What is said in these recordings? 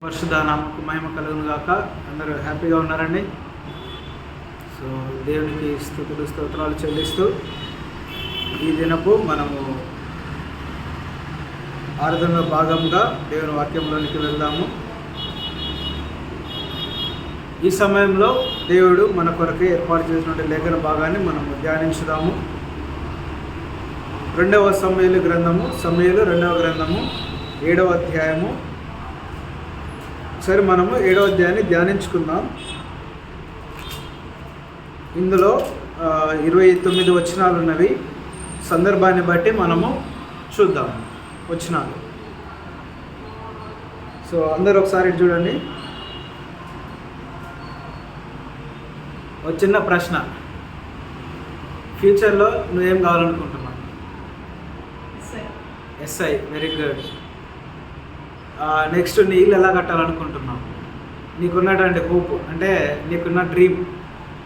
పరిశుద్ధ నామకు మహిమ కలుగును గాక. అందరూ హ్యాపీగా ఉన్నారండి. సో దేవునికి స్తుతులు స్తోత్రాలు చెల్లిస్తూ ఈ దినపు మనము ఆరాధనలో భాగంగా దేవుని వాక్యంలోనికి వెళ్దాము. ఈ సమయంలో దేవుడు మన కొరకు ఏర్పాటు చేసినటువంటి లేఖన భాగాన్ని మనము ధ్యానించుదాము. 2వ సమూయేలు గ్రంథము 2వ గ్రంథము 7వ అధ్యాయము. సరే, మనము 7వ అధ్యాయాన్ని ధ్యానించుకుందాం. ఇందులో 29 వచనాలు ఉన్నవి. సందర్భాన్ని బట్టి మనము చూద్దాం వచనాలు. సో అందరూ ఒకసారి చూడండి. ఒక చిన్న ప్రశ్న, ఫ్యూచర్లో నువ్వేం కావాలనుకుంటున్నావు? SI, very good. నెక్స్ట్ నీ ఇల్లు ఎలా కట్టాలనుకుంటున్నావు? నీకున్నటువంటి హోప్ అంటే నీకున్న డ్రీమ్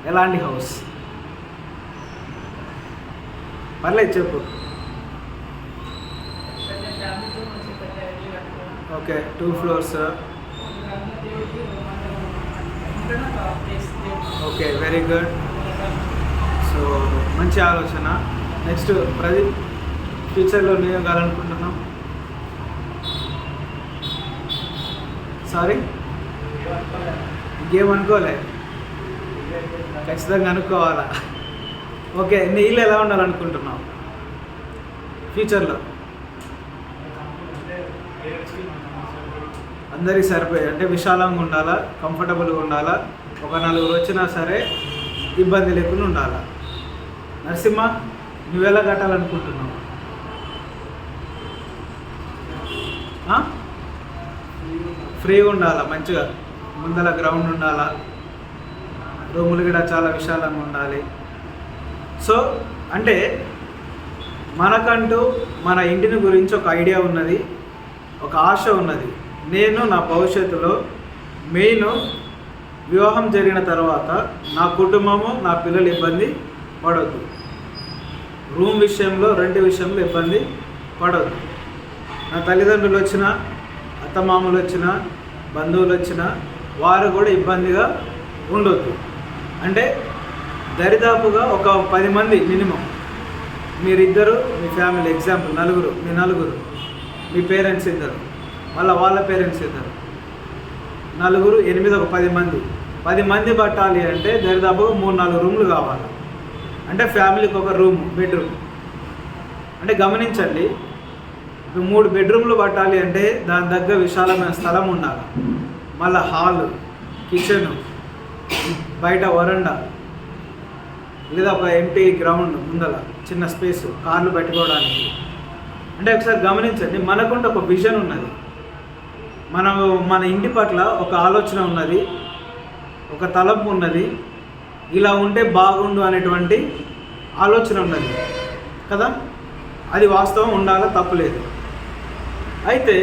ఎలాంటి హౌస్? పర్లేదు చెప్పు. Okay, 2 floors. Okay, very good. So మంచి ఆలోచన. నెక్స్ట్ ప్రదీప్, ఫ్యూచర్లో నేను కావాలనుకుంటున్నావు? సారీ, ఇంకేమనుకోలే, ఖచ్చితంగా అనుకోవాలా? ఓకే, నీ ఇల్లు ఎలా ఉండాలనుకుంటున్నావు ఫ్యూచర్లో? అందరికీ సరిపోయి అంటే విశాలంగా ఉండాలా, కంఫర్టబుల్గా ఉండాలా, ఒక 4 వచ్చినా సరే ఇబ్బంది లేకుండా ఉండాలా. నరసింహ, నువ్వెలా కట్టాలనుకుంటున్నావు? ఫ్రీగా ఉండాలా, మంచిగా ముందల గ్రౌండ్ ఉండాలా, రూములు కూడా చాలా విశాలంగా ఉండాలి. సో అంటే మనకంటూ మన ఇంటిని గురించి ఒక ఐడియా ఉన్నది, ఒక ఆశ ఉన్నది. నేను నా భవిష్యత్తులో మెయిన్ వివాహం జరిగిన తర్వాత నా కుటుంబము, నా పిల్లలు ఇబ్బంది పడవద్దు. రూమ్ విషయంలో, రెంట్ విషయంలో ఇబ్బంది పడవద్దు. నా తల్లిదండ్రులు వచ్చినా, అత్తమామలు వచ్చినా, బంధువులు వచ్చినా వారు కూడా ఇబ్బందిగా ఉండొద్దు. అంటే దరిదాపుగా ఒక 10 మంది మినిమం, మీరిద్దరు, మీ ఫ్యామిలీ, ఎగ్జాంపుల్ మీ నలుగురు, మీ పేరెంట్స్ ఇద్దరు, మళ్ళీ వాళ్ళ పేరెంట్స్ ఇద్దరు, 4, 8, ఒక 10 మంది. 10 మంది పట్టాలి అంటే దరిదాపుగా 3-4 రూమ్లు కావాలి. అంటే ఫ్యామిలీకి ఒక బెడ్రూమ్. అంటే గమనించండి, 3 బెడ్రూమ్లు పట్టాలి అంటే దాని దగ్గర విశాలమైన స్థలం ఉండాలి. మళ్ళీ హాలు, కిచెను, బయట వరండా, లేదా ఒక ఎంటీ గ్రౌండ్ ముందల చిన్న స్పేస్ కార్లు పెట్టుకోవడానికి. అంటే ఒకసారి గమనించండి, మనకుంటే ఒక విజన్ ఉన్నది, మన ఇంటి పట్ల ఒక ఆలోచన ఉన్నది, ఒక తలంపు ఉన్నది, ఇలా ఉంటే బాగుండు అనేటువంటి ఆలోచన ఉన్నది కదా. అది వాస్తవం, ఉండాలా, తప్పులేదు. అయితే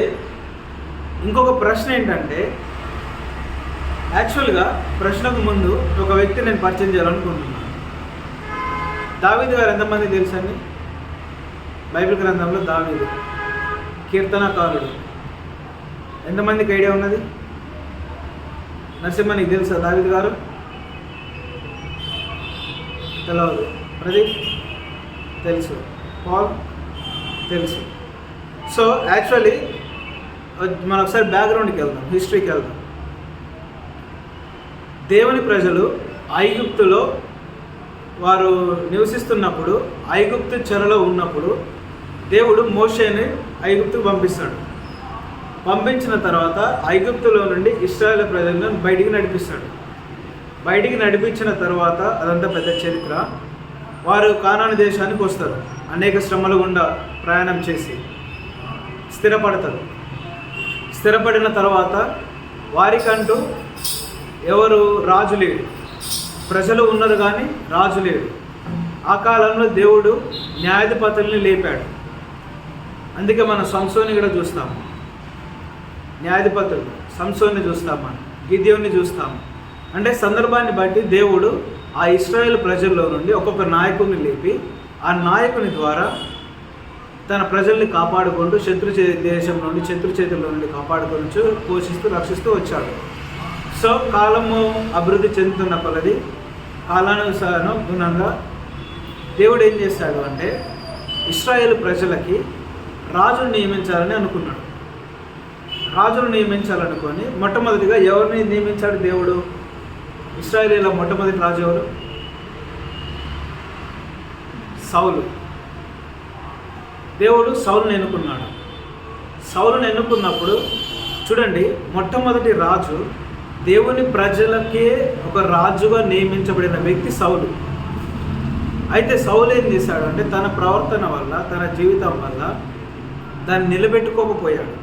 ఇంకొక ప్రశ్న ఏంటంటే, యాక్చువల్గా ప్రశ్నకు ముందు ఒక వ్యక్తి నేను పరిచయం చేయాలనుకుంటున్నాను. దావీదు గారు ఎంతమంది తెలుసండి? బైబిల్ గ్రంథంలో దావీదు కీర్తనకారుడు. ఎంతమందికి ఐడియా ఉన్నది? నరసింహ, నీకు తెలుసా దావీదు గారు? తెలియదు. ప్రదీప్ తెలుసు, పాల్ తెలుసు. సో యాక్చువల్లీ మనం ఒకసారి బ్యాక్గ్రౌండ్కి వెళ్దాం, హిస్టరీకి వెళ్దాం. దేవుని ప్రజలు ఐగుప్తులో వారు నివసిస్తున్నప్పుడు, ఐగుప్తు చెరలో ఉన్నప్పుడు దేవుడు మోషేని ఐగుప్తుకు పంపిస్తాడు. పంపించిన తర్వాత ఐగుప్తులో నుండి ఇశ్రాయేలు ప్రజలను బయటికి నడిపిస్తాడు. బయటికి నడిపించిన తర్వాత అదంతా పెద్ద చరిత్ర. వారు కానాను దేశానికి వస్తారు. అనేక శ్రమల గుండా ప్రయాణం చేసి స్థిరపడతారు. స్థిరపడిన తర్వాత వారికంటూ ఎవరు రాజు లేడు, ప్రజలు ఉన్నారు కానీ రాజు లేడు. ఆ కాలంలో దేవుడు న్యాయాధిపతుల్ని లేపాడు. అందుకే మనం సంసోని కూడా చూస్తాము, న్యాయాధిపతులు సంసోన్ని చూస్తాం, మనం గిద్యోన్ని చూస్తాము. అంటే సందర్భాన్ని బట్టి దేవుడు ఆ ఇశ్రాయేలు ప్రజల్లో నుండి ఒక్కొక్క నాయకుడిని లేపి ఆ నాయకుని ద్వారా తన ప్రజల్ని కాపాడుకుంటూ దేశం నుండి శత్రు చేతుల నుండి కాపాడుకుంటూ పోషిస్తూ రక్షిస్తూ వచ్చాడు. సో కాలము అభివృద్ధి చెందుతున్న కొలది కాలానుగుణంగా దేవుడు ఏం చేశాడు అంటే ఇశ్రాయేలు ప్రజలకి రాజును నియమించాలని అనుకున్నాడు. రాజును నియమించాలనుకొని మొట్టమొదటిగా ఎవరిని నియమించాడు దేవుడు? ఇశ్రాయేలీల మొట్టమొదటి రాజు ఎవరు? సౌలు. దేవుడు సౌలుని ఎన్నుకున్నాడు. సౌలుని ఎన్నుకున్నప్పుడు చూడండి, మొట్టమొదటి రాజు దేవుని ప్రజలకే ఒక రాజుగా నియమించబడిన వ్యక్తి సౌలు. అయితే సౌలు ఏం చేశాడు అంటే తన ప్రవర్తన వల్ల, తన జీవితం వల్ల దాన్ని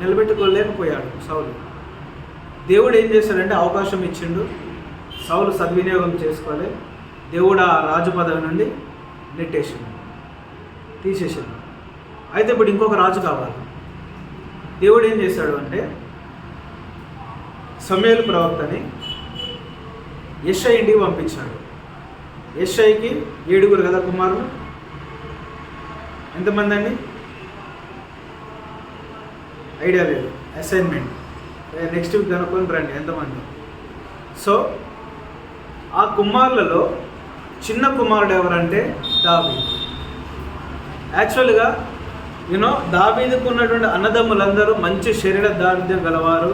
నిలబెట్టుకోలేకపోయాడు సౌలు. దేవుడు ఏం చేశాడంటే అవకాశం ఇచ్చిండు, సౌలు సద్వినియోగం చేసుకోవాలి. దేవుడు ఆ రాజు పదవి నుండి తీసేసిండు. అయితే ఇప్పుడు ఇంకొక రాజు కావాలి. దేవుడు ఏం చేశాడు అంటే సమూయేలు ప్రవక్తని యెషై ఇంటికి పంపించాడు. యెషైకి 7 కదా కుమారులు. ఎంతమంది అండి? ఐడియా లేదు, అసైన్మెంట్ నెక్స్ట్ వీక్ కనుక్కొని రండి ఎంతమంది. సో ఆ కుమారులలో చిన్న కుమారుడు ఎవరంటే దావీదు. యాక్చువల్గా దావీదుకు ఉన్నటువంటి అన్నదమ్ములందరూ మంచి శరీర దారిద్ర్యం గలవారు,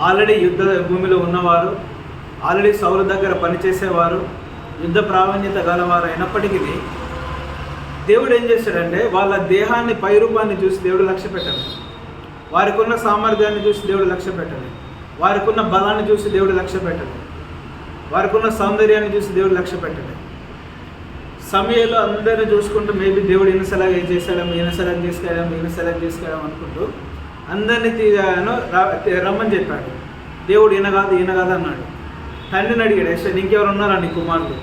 ఆల్రెడీ యుద్ధ భూమిలో ఉన్నవారు, ఆల్రెడీ సౌలు దగ్గర పనిచేసేవారు, యుద్ధ ప్రావీణ్యత గలవారు అయినప్పటికీ దేవుడు ఏం చేశాడంటే వాళ్ళ దేహాన్ని పైరూపాన్ని చూసి దేవుడు లక్ష్య పెట్టాడు. వారికి ఉన్న సామర్థ్యాన్ని చూసి దేవుడు లక్ష్య పెట్టాడు. వారికి ఉన్న బలాన్ని చూసి దేవుడు లక్ష్య పెట్టాడు. వారికి ఉన్న సౌందర్యాన్ని చూసి దేవుడు లక్ష్య పెట్టాడు. సమయంలో అందరినీ చూసుకుంటూ మేబీ దేవుడు ఈయన సెలెక్ట్ చేశాడేమో, ఈయన సెలెక్ట్ చేసుకోవడం అనుకుంటూ అందరినీ రమ్మని చెప్పాడు. దేవుడు ఈయన కాదు అన్నాడు. తండ్రిని అడిగాడు, యెషై ఇంకెవరు ఉన్నారా నీ కుమారుడు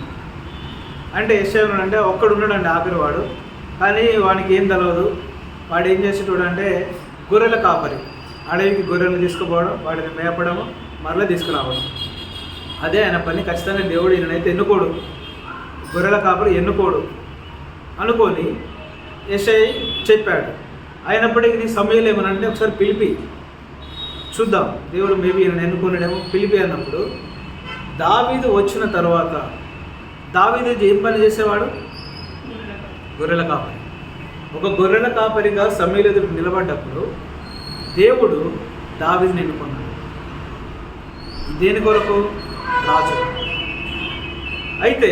అంటే? యెషై అంటే ఒక్కడు ఉన్నాడండి ఆఖరి వాడు, కానీ వానికి ఏం తెలియదు. వాడు ఏం చేసేటోడు అంటే గొర్రెల కాపరి, అడవికి గొర్రెలు తీసుకుపోవడం, వాటిని మేపడము, మరలా తీసుకురావడం, అదే ఆయన పని. ఖచ్చితంగా దేవుడు ఈయనైతే ఎన్నుకోడు, గొర్రెల కాపరి ఎన్నుకోడు అనుకొని యెషై చెప్పాడు. అయినప్పటికీ సమూయేలు ఏమనంటే ఒకసారి పిలిపి చూద్దాం, దేవుడు మేబీ ఈయన ఎన్నుకున్నాడేమో, పిలిపి అన్నప్పుడు దావీదు వచ్చిన తర్వాత దావీదు ఏం పని చేసేవాడు? గొర్రెల కాపరి. ఒక గొర్రెల కాపరిగా సమూయేలు ఎదురు నిలబడ్డప్పుడు దేవుడు దావీదుని ఎన్నుకున్నాడు. దేని కొరకు? రాజు. అయితే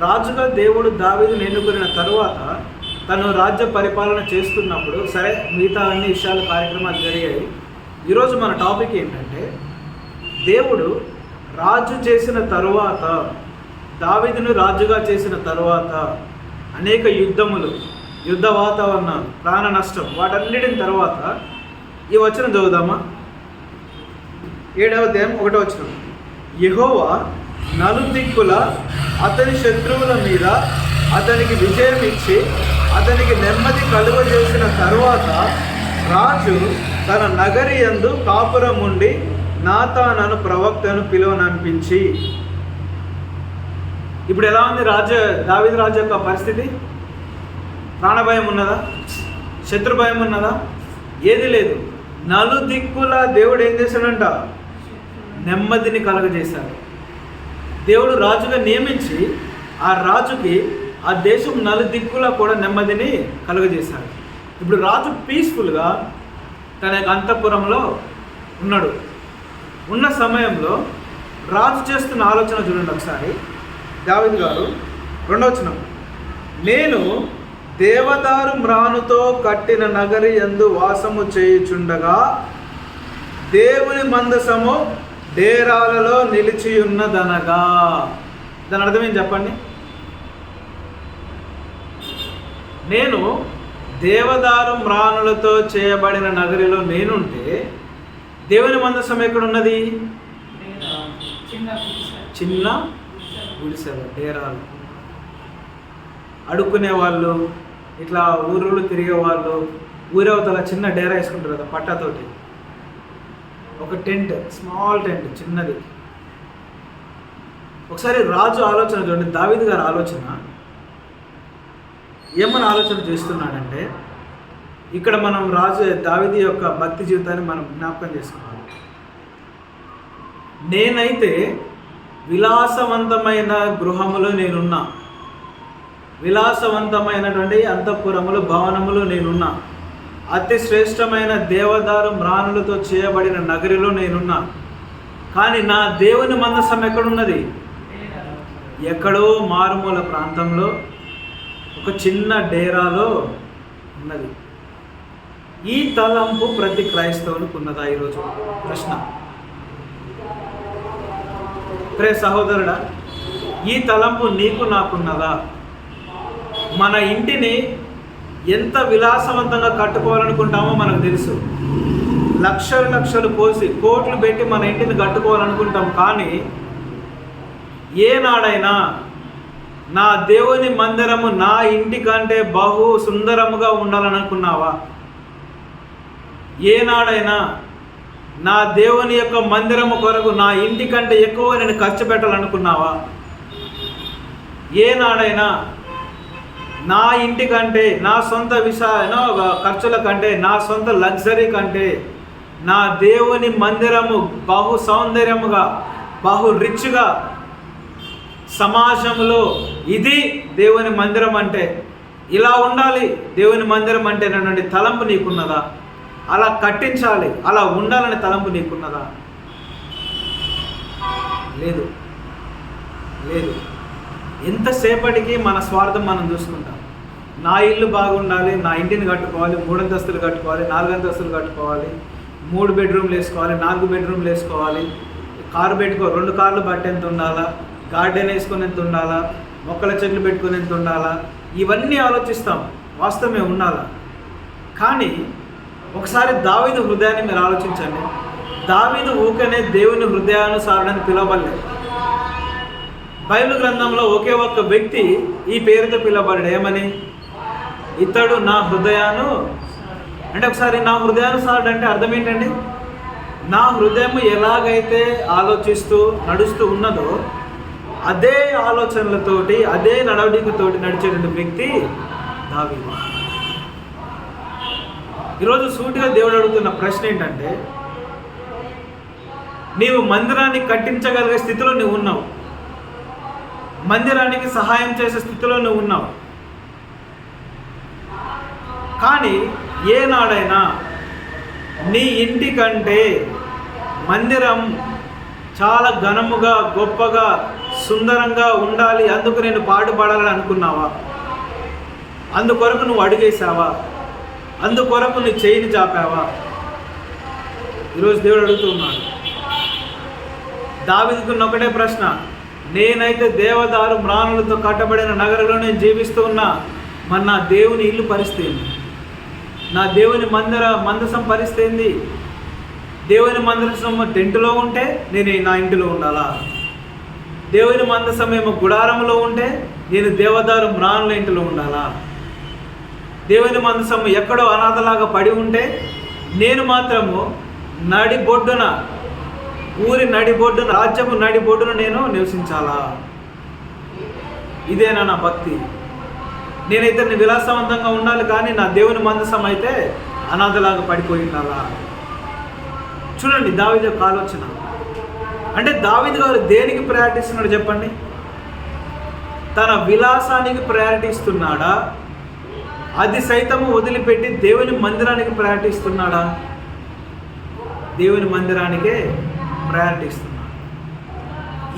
రాజుగా దేవుడు దావీదుని ఎన్నుకున్న తరువాత తను రాజ్య పరిపాలన చేస్తున్నప్పుడు సరే మిగతా అన్ని విషయాలు కార్యక్రమాలు జరిగాయి. ఈరోజు మన టాపిక్ ఏంటంటే దేవుడు రాజు చేసిన తరువాత, దావీదును రాజుగా చేసిన తరువాత అనేక యుద్ధములు, యుద్ధ వాతావరణాలు, ప్రాణ నష్టం, వాటన్నిటిని తర్వాత ఈ వచనం చదువుదామా? 7వ అధ్యాయం 1వ వచనం. యెహోవా నలుదిక్కుల అతని శత్రువుల మీద అతనికి విజయం ఇచ్చి అతనికి నెమ్మది కలుగజేసిన తరువాత రాజు తన నగరి యందు కాపురం ఉండి నాతాను ప్రవక్తను పిలువనంపించి. ఇప్పుడు ఎలా ఉంది దావీదు రాజు యొక్క పరిస్థితి? ప్రాణభయం ఉన్నదా? శత్రు భయం ఉన్నదా? ఏది లేదు. నలుదిక్కుల దేవుడు ఏం చేశాడంట? నెమ్మదిని కలుగజేశాడు. దేవుడు రాజుగా నియమించి ఆ రాజుకి ఆ దేశం నలుదిక్కులా కూడా నెమ్మదిని కలుగజేశాడు. ఇప్పుడు రాజు పీస్ఫుల్గా తన యొక్క అంతఃపురంలో ఉన్నాడు. ఉన్న సమయంలో రాజు చేస్తున్న ఆలోచన చూడండి ఒకసారి. దావీదు గారు 2వ వచనం. నేను దేవదారు మ్రానుతో కట్టిన నగరి యందు వాసము చేయుచుండగా దేవుని మందసము డేరాలలో నిలిచియున్నదనగా. దాని అర్థం ఏం చెప్పండి? నేను దేవదారు మ్రానులతో చేయబడిన నగరిలో నేనుంటే దేవుని మందసం ఎక్కడున్నది? చిన్న గుడిసెలు, డేరాలు. అడుక్కునే వాళ్ళు, ఇట్లా ఊరులు తిరిగే వాళ్ళు ఊరవతల చిన్న డేరా వేసుకుంటారు కదా పట్టాతోటి, ఒక టెంట్, స్మాల్ టెంట్ చిన్నది. ఒకసారి రాజు ఆలోచన చూడండి, దావీదు గారి ఆలోచన ఏమని ఆలోచన చేస్తున్నాడంటే ఇక్కడ మనం దావీదు యొక్క భక్తి జీవితాన్ని మనం జ్ఞాపకం చేసుకోవాలి. నేనైతే విలాసవంతమైన గృహములో నేనున్నా, విలాసవంతమైనటువంటి అంతఃపురములు భవనములు నేనున్నా, అతి శ్రేష్టమైన దేవదారు మ్రాణులతో చేయబడిన నగరిలో నేనున్నా. కానీ నా దేవుని మందసం ఎక్కడున్నది? ఎక్కడో మారుమూల ప్రాంతంలో ఒక చిన్న డేరాలో ఉన్నది. ఈ తలంపు ప్రతి క్రైస్తవునికి ఉన్నదా ఈరోజు? ప్రశ్న. ప్రే సహోదరుడా, ఈ తలంపు నీకు నాకున్నదా? మన ఇంటిని ఎంత విలాసవంతంగా కట్టుకోవాలనుకుంటామో మనకు తెలుసు. లక్షలు లక్షలు పోసి కోట్లు పెట్టి మన ఇంటిని కట్టుకోవాలనుకుంటాం. కానీ ఏనాడైనా నా దేవుని మందిరము నా ఇంటి కంటే బహు సుందరముగా ఉండాలనుకున్నావా? ఏనాడైనా నా దేవుని యొక్క మందిరము కొరకు నా ఇంటి కంటే ఎక్కువ నేను ఖర్చు పెట్టాలనుకున్నావా? ఏనాడైనా నా ఇంటి కంటే, నా సొంత ఖర్చుల కంటే, నా సొంత లగ్జరీ కంటే నా దేవుని మందిరము బహు సౌందర్యముగా, బహు రిచ్గా, సమాజంలో ఇది దేవుని మందిరం అంటే, ఇలా ఉండాలి దేవుని మందిరం అంటే నన్ను తలంపు నీకున్నదా? అలా కట్టించాలి, అలా ఉండాలనే తలంపు నీకున్నదా? లేదు, లేదు. ఎంతసేపటికి మన స్వార్థం మనం చూసుకుంటాం. నా ఇల్లు బాగుండాలి, నా ఇంటిని కట్టుకోవాలి, 3 అంతస్తులు కట్టుకోవాలి, 4 అంతస్తులు కట్టుకోవాలి, 3 బెడ్రూమ్లు వేసుకోవాలి, 4 బెడ్రూమ్లు వేసుకోవాలి, కారు పెట్టుకో, 2 కార్లు బట్టి ఎంత ఉండాలా, గార్డెన్ వేసుకొని ఎంత ఉండాలా, మొక్కల చెట్లు పెట్టుకుని ఎంత ఉండాలా, ఇవన్నీ ఆలోచిస్తాం. వాస్తవమే ఉండాలా. కానీ ఒకసారి దావీదు హృదయాన్ని మీరు ఆలోచించండి. దావీదు ఊకనే దేవుని హృదయానుసారని పిలవలేదు. బైబిల్ గ్రంథంలో ఒకే ఒక్క వ్యక్తి ఈ పేరుతో పిలవబడ్డాడు. ఏమని? ఇతడు నా హృదయాను. అంటే ఒకసారి నా హృదయానుసారుడు అంటే అర్థం ఏంటండి? నా హృదయం ఎలాగైతే ఆలోచిస్తూ నడుస్తూ ఉన్నదో అదే ఆలోచనలతోటి, అదే నడవడికతోటి నడిచేటువంటి వ్యక్తి దావీదు. ఈరోజు సూటిగా దేవుడు అడుగుతున్న ప్రశ్న ఏంటంటే, నీవు మందిరాన్ని కట్టించగలిగే స్థితిలో నువ్వు ఉన్నావు, మందిరానికి సహాయం చేసే స్థితిలో నువ్వు ఉన్నావు. కానీ ఏనాడైనా నీ ఇంటి కంటే మందిరం చాలా ఘనముగా, గొప్పగా, సుందరంగా ఉండాలి, అందుకు నేను పాటుపడాలని అనుకున్నావా? అందుకొరకు నువ్వు అడిగేసావా? అందుకొరకు నీ చేయిని చాపావా? ఈరోజు దేవుడు అడుగుతున్నాడు. దావీదుకున్న ఒకటే ప్రశ్న, నేనైతే దేవదారు మ్రాణులతో కట్టబడిన నగరంలో నేను జీవిస్తూ ఉన్నా, మరి నా దేవుని ఇల్లు పరిస్థితి ఏంది? నా దేవుని మందసం పరిస్థితి ఏంది? దేవుని మందసం టెంటులో ఉంటే నేను నా ఇంటిలో ఉండాలా? దేవుని మందసం ఏమో గుడారంలో ఉంటే నేను దేవదారు మ్రాణుల ఇంటిలో ఉండాలా? దేవుని మందసం ఎక్కడో అనాథలాగా పడి ఉంటే నేను మాత్రము నడిబొడ్డున, ఊరి నడిబొడ్డున, రాజ్యము నడిబొడ్డున నేను నివసించాలా? ఇదేనా నా భక్తి? నేనైతే విలాసవంతంగా ఉండాలి, కానీ నా దేవుని మందసం అయితే అనాథలాగా పడిపోయి ఉండాలా? చూడండి దావీదు యొక్క ఆలోచన. అంటే దావీదు గారు దేనికి ప్రయారిటీ ఇస్తున్నాడు చెప్పండి? తన విలాసానికి ప్రయారిటీ ఇస్తున్నాడా? అది సైతము వదిలిపెట్టి దేవుని మందిరానికి ప్రయారిటీ ఇస్తున్నాడా? దేవుని మందిరానికే ప్రయారిటీ ఇస్తున్నాడు.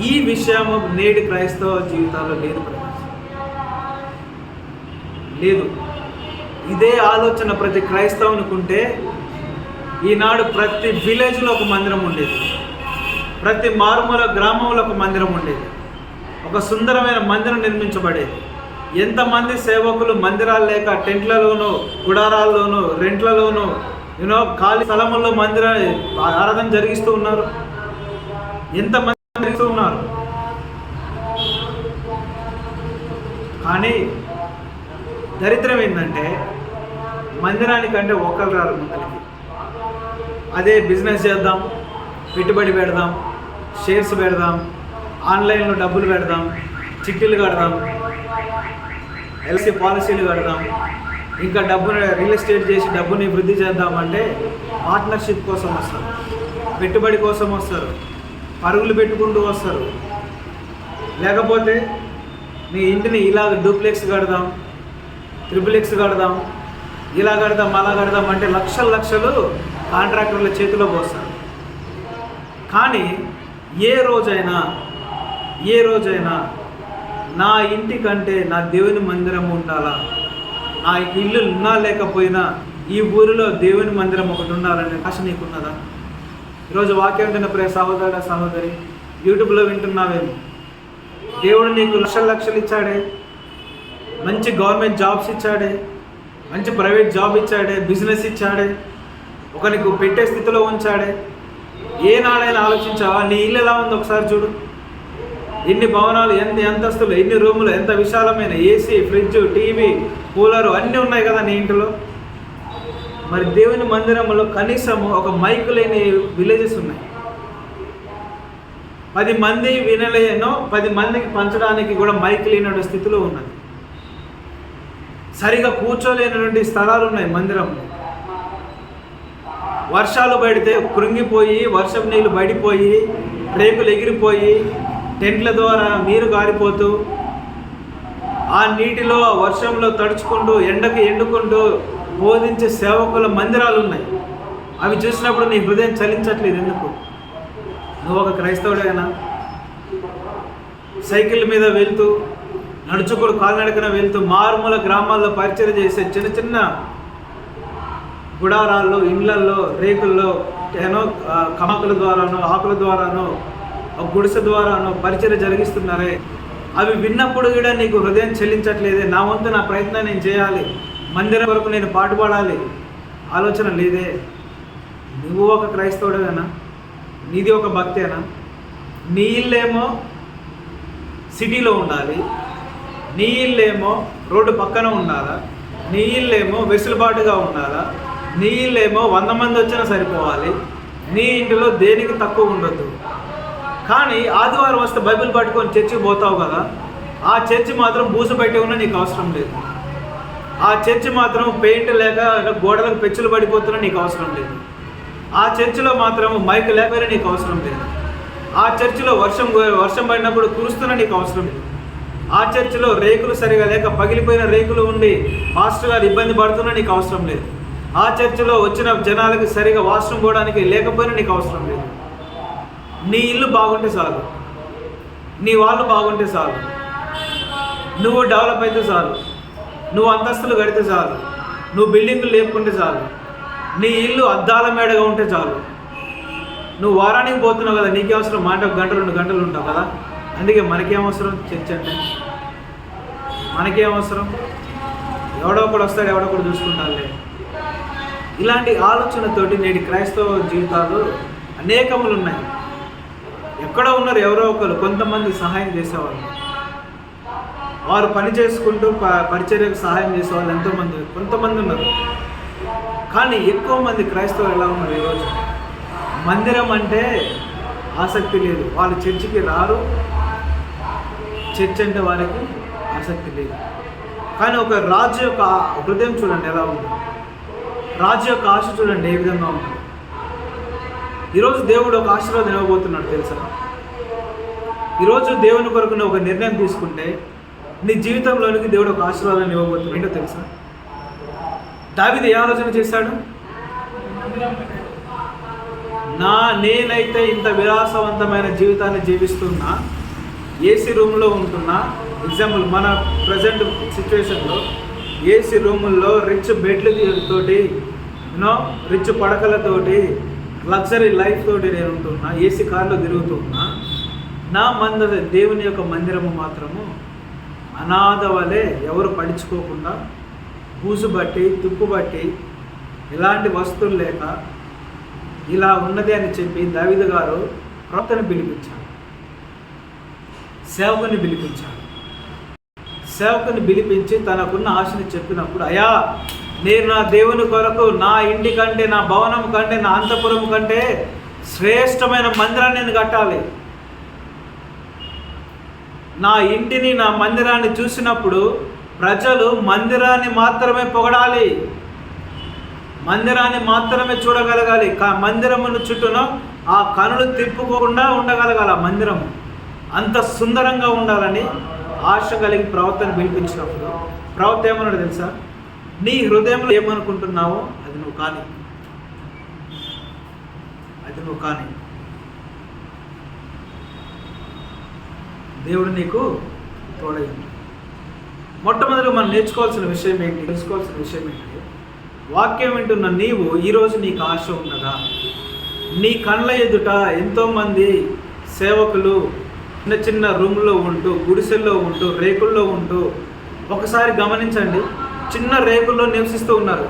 ఈ విషయము నేటి క్రైస్తవ జీవితాల్లో లేదు, లేదు. ఇదే ఆలోచన ప్రతి క్రైస్తవునికి ఉంటే ఈనాడు ప్రతి విలేజ్లో ఒక మందిరం ఉండేది, ప్రతి మారుమూల గ్రామంలో ఒక మందిరం ఉండేది, ఒక సుందరమైన మందిరం నిర్మించబడేది. ఎంతమంది సేవకులు మందిరాలు లేక టెంట్లలోనూ, గుడారాల్లోనూ, రెంట్లలోనూ, ఖాళీ స్థలముల్లో ఆరాధన జరిగిస్తూ ఉన్నారు. ఎంతమంది జరిగిస్తూ ఉన్నారు. కానీ దరిద్రం ఏంటంటే మందిరానికంటే ఒకరు రారు ముందరికి. అదే బిజినెస్ చేద్దాం, పెట్టుబడి పెడదాం, షేర్స్ పెడదాం, ఆన్లైన్లో డబ్బులు పెడదాం, చిట్టీలు కడదాం, ఎల్ఐసి పాలసీలు కడదాం, ఇంకా డబ్బుని రియల్ ఎస్టేట్ చేసి డబ్బుని వృద్ధి చేద్దామంటే పార్ట్నర్షిప్ కోసం వస్తారు, పెట్టుబడి కోసం వస్తారు, పరుగులు పెట్టుకుంటూ వస్తారు. లేకపోతే నీ ఇంటిని ఇలా డూప్లెక్స్ కడదాం, ట్రిపులెక్స్ కడదాం, ఇలా కడదాం, అలా కడదాం అంటే లక్షలు లక్షలు కాంట్రాక్టర్ల చేతిలో పోస్తారు. కానీ ఏ రోజైనా నా ఇంటి కంటే నా దేవుని మందిరం ఉండాలా, నా ఇల్లు ఉన్నా లేకపోయినా ఈ ఊరిలో దేవుని మందిరం ఒకటి ఉండాలనే ఆశ నీకున్నదా? ఈరోజు వాక్యం వింటున్న ప్రియ సహోదరుడా సహోదరి, యూట్యూబ్లో వింటున్నావేమో, దేవుడు నీకు లక్షలు ఇచ్చాడే, మంచి గవర్నమెంట్ జాబ్స్ ఇచ్చాడే, మంచి ప్రైవేట్ జాబ్ ఇచ్చాడే, బిజినెస్ ఇచ్చాడే, ఒక నీకు పెట్టే స్థితిలో ఉంచాడే. ఏనాడైనా ఆలోచించావా నీ ఇల్లు ఎలా ఉంది? ఒకసారి చూడు. ఎన్ని భవనాలు, ఎన్ని అంతస్తులు, ఎన్ని రూములు, ఎంత విశాలమైన ఏసీ, ఫ్రిడ్జ్, టీవీ, కూలరు అన్నీ ఉన్నాయి కదా నీ ఇంటిలో. మరి దేవుని మందిరంలో కనీసం ఒక మైక్ లేని విలేజెస్ ఉన్నాయి. 10 మంది వినలేనో 10 మందికి పంచడానికి కూడా మైక్ లేనటువంటి స్థితిలో ఉన్నది. సరిగా కూర్చోలేనటువంటి స్థలాలు ఉన్నాయి మందిరంలో. వర్షాలు పడితే కృంగిపోయి, వర్షం నీళ్ళు పడిపోయి, రేకులు ఎగిరిపోయి, టెంట్ల ద్వారా నీరు గారిపోతూ, ఆ నీటిలో వర్షంలో తడుచుకుంటూ, ఎండకు ఎండుకుంటూ బోధించే సేవకుల మందిరాలు ఉన్నాయి. అవి చూసినప్పుడు నీ హృదయం చలించట్లేదు. ఎందుకు? నువ్వు ఒక క్రైస్తవుడేనా? సైకిల్ మీద వెళ్తూ, నడుచుకుడు కాలినడకన వెళ్తూ, మారుమూల గ్రామాల్లో పరిచయం చేసే చిన్న చిన్న గుడారాల్లో, ఇండ్లల్లో, రేకుల్లో, కమకుల ద్వారానో, ఆకుల ద్వారానో, గుడిసె ద్వారానో పరిచయం జరిగిస్తున్నారే. అవి విన్నప్పుడు కూడా నీకు హృదయం చెల్లించట్లేదే? నా వంతు నా ప్రయత్నం నేను చేయాలి, మందిరం వరకు నేను పాటుపడాలి ఆలోచన లేదే? నువ్వు ఒక క్రైస్తవుడేనా? నీది ఒక భక్తేనా? నీ ఇల్లేమో సిటీలో ఉండాలి, నీ ఇల్లేమో రోడ్డు పక్కన ఉండాలా, నీ ఇల్లేమో వెసులుబాటుగా ఉండాలా, నీ ఇల్లేమో 100 మంది వచ్చినా సరిపోవాలి, నీ ఇంటిలో దేనికి తక్కువ ఉండొద్దు. కానీ ఆదివారం వస్తే బైబిల్ పట్టుకొని చర్చికి పోతావు కదా, ఆ చర్చి మాత్రం బూజు పెట్టి ఉన్నా నీకు అవసరం లేదు. ఆ చర్చి మాత్రం పెయింట్ లేక గోడలకు పెచ్చులు పడిపోతున్నా నీకు అవసరం లేదు. ఆ చర్చిలో మాత్రం మైక్ లేకపోయినా నీకు అవసరం లేదు. ఆ చర్చిలో వర్షం పడినప్పుడు కురుస్తున్నా నీకు అవసరం లేదు. ఆ చర్చిలో రేకులు సరిగా లేక పగిలిపోయిన రేకులు ఉండి పాస్టర్ గారు ఇబ్బంది పడుతున్నా నీకు అవసరం లేదు. ఆ చర్చిలో వచ్చిన జనాలకి సరిగా వాష్రూమ్ పోవడానికి లేకపోయినా నీకు అవసరం లేదు. నీ ఇల్లు బాగుంటే చాలు, నీ వాళ్ళు బాగుంటే చాలు, నువ్వు డెవలప్ అయితే చాలు, నువ్వు అంతస్తులు కడితే చాలు, నువ్వు బిల్డింగులు లేపుకుంటే చాలు, నీ ఇల్లు అద్దాల మేడగా ఉంటే చాలు. నువ్వు వారానికి పోతున్నావు కదా, నీకే అవసరం మాట 1 గంట 2 గంటలు ఉంటావు కదా. అందుకే మనకేం అవసరం చర్చ అంటే? మనకేం అవసరం? ఎవడో ఒకడు వస్తాడు, ఎవడో ఒకడు చూసుకుంటారులే. ఇలాంటి ఆలోచనతోటి నేటి క్రైస్తవ జీవితాలు అనేకములు ఉన్నాయి. ఎక్కడో ఉన్నారు ఎవరో ఒకరు, కొంతమంది సహాయం చేసేవాళ్ళు, వారు పని చేసుకుంటూ పరిచర్యకు సహాయం చేసేవాళ్ళు ఎంతోమంది, కొంతమంది ఉన్నారు. కానీ ఎక్కువ మంది క్రైస్తవులు ఎలా ఉన్నారు ఈరోజు? మందిరం అంటే ఆసక్తి లేదు, వాళ్ళు చర్చికి రారు, చర్చ్ అంటే వారికి ఆసక్తి లేదు. కానీ ఒక రాజు యొక్క హృదయం చూడండి ఎలా ఉంది, రాజు యొక్క ఆశ చూడండి ఏ విధంగా ఉంది. ఈరోజు దేవుడు ఒక ఆశీర్వాదం ఇవ్వబోతున్నాడు తెలుసా? ఈరోజు దేవుని కొరకు నువ్వు ఒక నిర్ణయం తీసుకుంటే నీ జీవితంలోనికి దేవుడు ఒక ఆశీర్వాదాన్ని ఇవ్వబోతున్నాడు. ఏంటో తెలుసా? దావీదు ఏ ఆలోచన చేశాడు? నేనైతే ఇంత విలాసవంతమైన జీవితాన్ని జీవిస్తున్నా, ఏసీ రూమ్లో ఉంటున్నా. ఎగ్జాంపుల్ మన ప్రజెంట్ సిచ్యువేషన్లో ఏసీ రూముల్లో రిచ్ బెడ్లు తోటి, రిచ్ పడకలతోటి, లగ్జరీ లైఫ్ తోటి నేను ఉంటున్నా, ఏసీ కార్లో తిరుగుతున్నా. నా దేవుని యొక్క మందిరము మాత్రము అనాథ వలె ఎవరు పడుచుకోకుండా, బూజు బట్టి, తుప్పు బట్టి, ఎలాంటి వస్తువులు లేక ఇలా ఉన్నది అని చెప్పి దావీదు గారు ప్రవక్తను పిలిపించాడు, సేవకుని పిలిపించి తనకున్న ఆశని చెప్పినప్పుడు, అయ్యా నేను నా దేవుని కొరకు నా ఇంటి కంటే, నా భవనం కంటే, నా అంతఃపురం కంటే శ్రేష్టమైన మందిరాన్ని నేను కట్టాలి. నా ఇంటిని, నా మందిరాన్ని చూసినప్పుడు ప్రజలు మందిరాన్ని మాత్రమే పొగడాలి, మందిరాన్ని మాత్రమే చూడగలగాలి. మందిరమును చుట్టూన ఆ కనులు తిప్పుకోకుండా ఉండగలగాలి. ఆ మందిరం అంత సుందరంగా ఉండాలని ఆశ కలిగి ప్రవక్తను పిలిపించినప్పుడు ప్రవక్త ఏమన్నాడు తెలుసా? నీ హృదయంలో ఏమనుకుంటున్నావో అది నువ్వు కానీ, అది నువ్వు కానీ. దేవుడు నీకు తోడైంది. మొట్టమొదటి మనం నేర్చుకోవాల్సిన విషయం ఏంటి, తెలుసుకోవాల్సిన విషయం ఏంటి? వాక్యం వింటున్న నీవు ఈరోజు నీకు ఆశ ఉన్నదా? నీ కళ్ళ ఎదుట ఎంతోమంది సేవకులు చిన్న చిన్న రూమ్లో ఉంటూ, గుడిసెల్లో ఉంటూ, రేకుల్లో ఉంటూ, ఒకసారి గమనించండి, చిన్న రేకుల్లో నివసిస్తూ ఉన్నారు,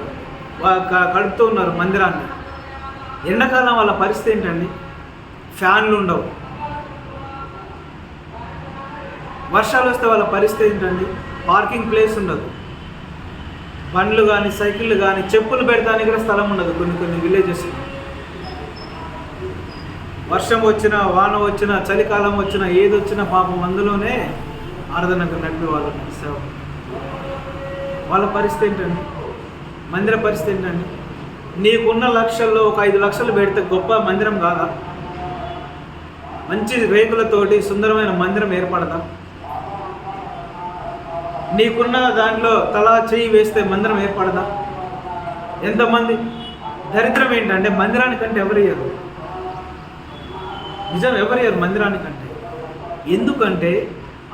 కడుపుతూ ఉన్నారు మందిరాన్ని. ఎండాకాలం వాళ్ళ పరిస్థితి ఏంటండి? ఫ్యాన్లు ఉండవు. వర్షాలు వస్తే వాళ్ళ పరిస్థితి ఏంటండి? పార్కింగ్ ప్లేస్ ఉండదు. బండ్లు కానీ, సైకిళ్ళు కానీ, చెప్పులు పెడతానికి కూడా స్థలం ఉండదు కొన్ని విలేజెస్. వర్షం వచ్చినా, వాన వచ్చినా, చలికాలం వచ్చినా, ఏది వచ్చినా పాపం అందులోనే ఆరాధనకు నడిపే వాళ్ళు సేవ. వాళ్ళ పరిస్థితి ఏంటండి? మందిర పరిస్థితి ఏంటండి? నీకున్న లక్షల్లో ఒక 5 లక్షలు పెడితే గొప్ప మందిరం కాదా? మంచి రేకులతోటి సుందరమైన మందిరం ఏర్పడదా? నీకున్న దాంట్లో తలా చెయ్యి వేస్తే మందిరం ఏర్పడదా? ఎంతమంది? దరిద్రం ఏంటంటే మందిరానికంటే ఎవరయ్యారు? నిజం, ఎవరయ్యారు మందిరానికంటే? ఎందుకంటే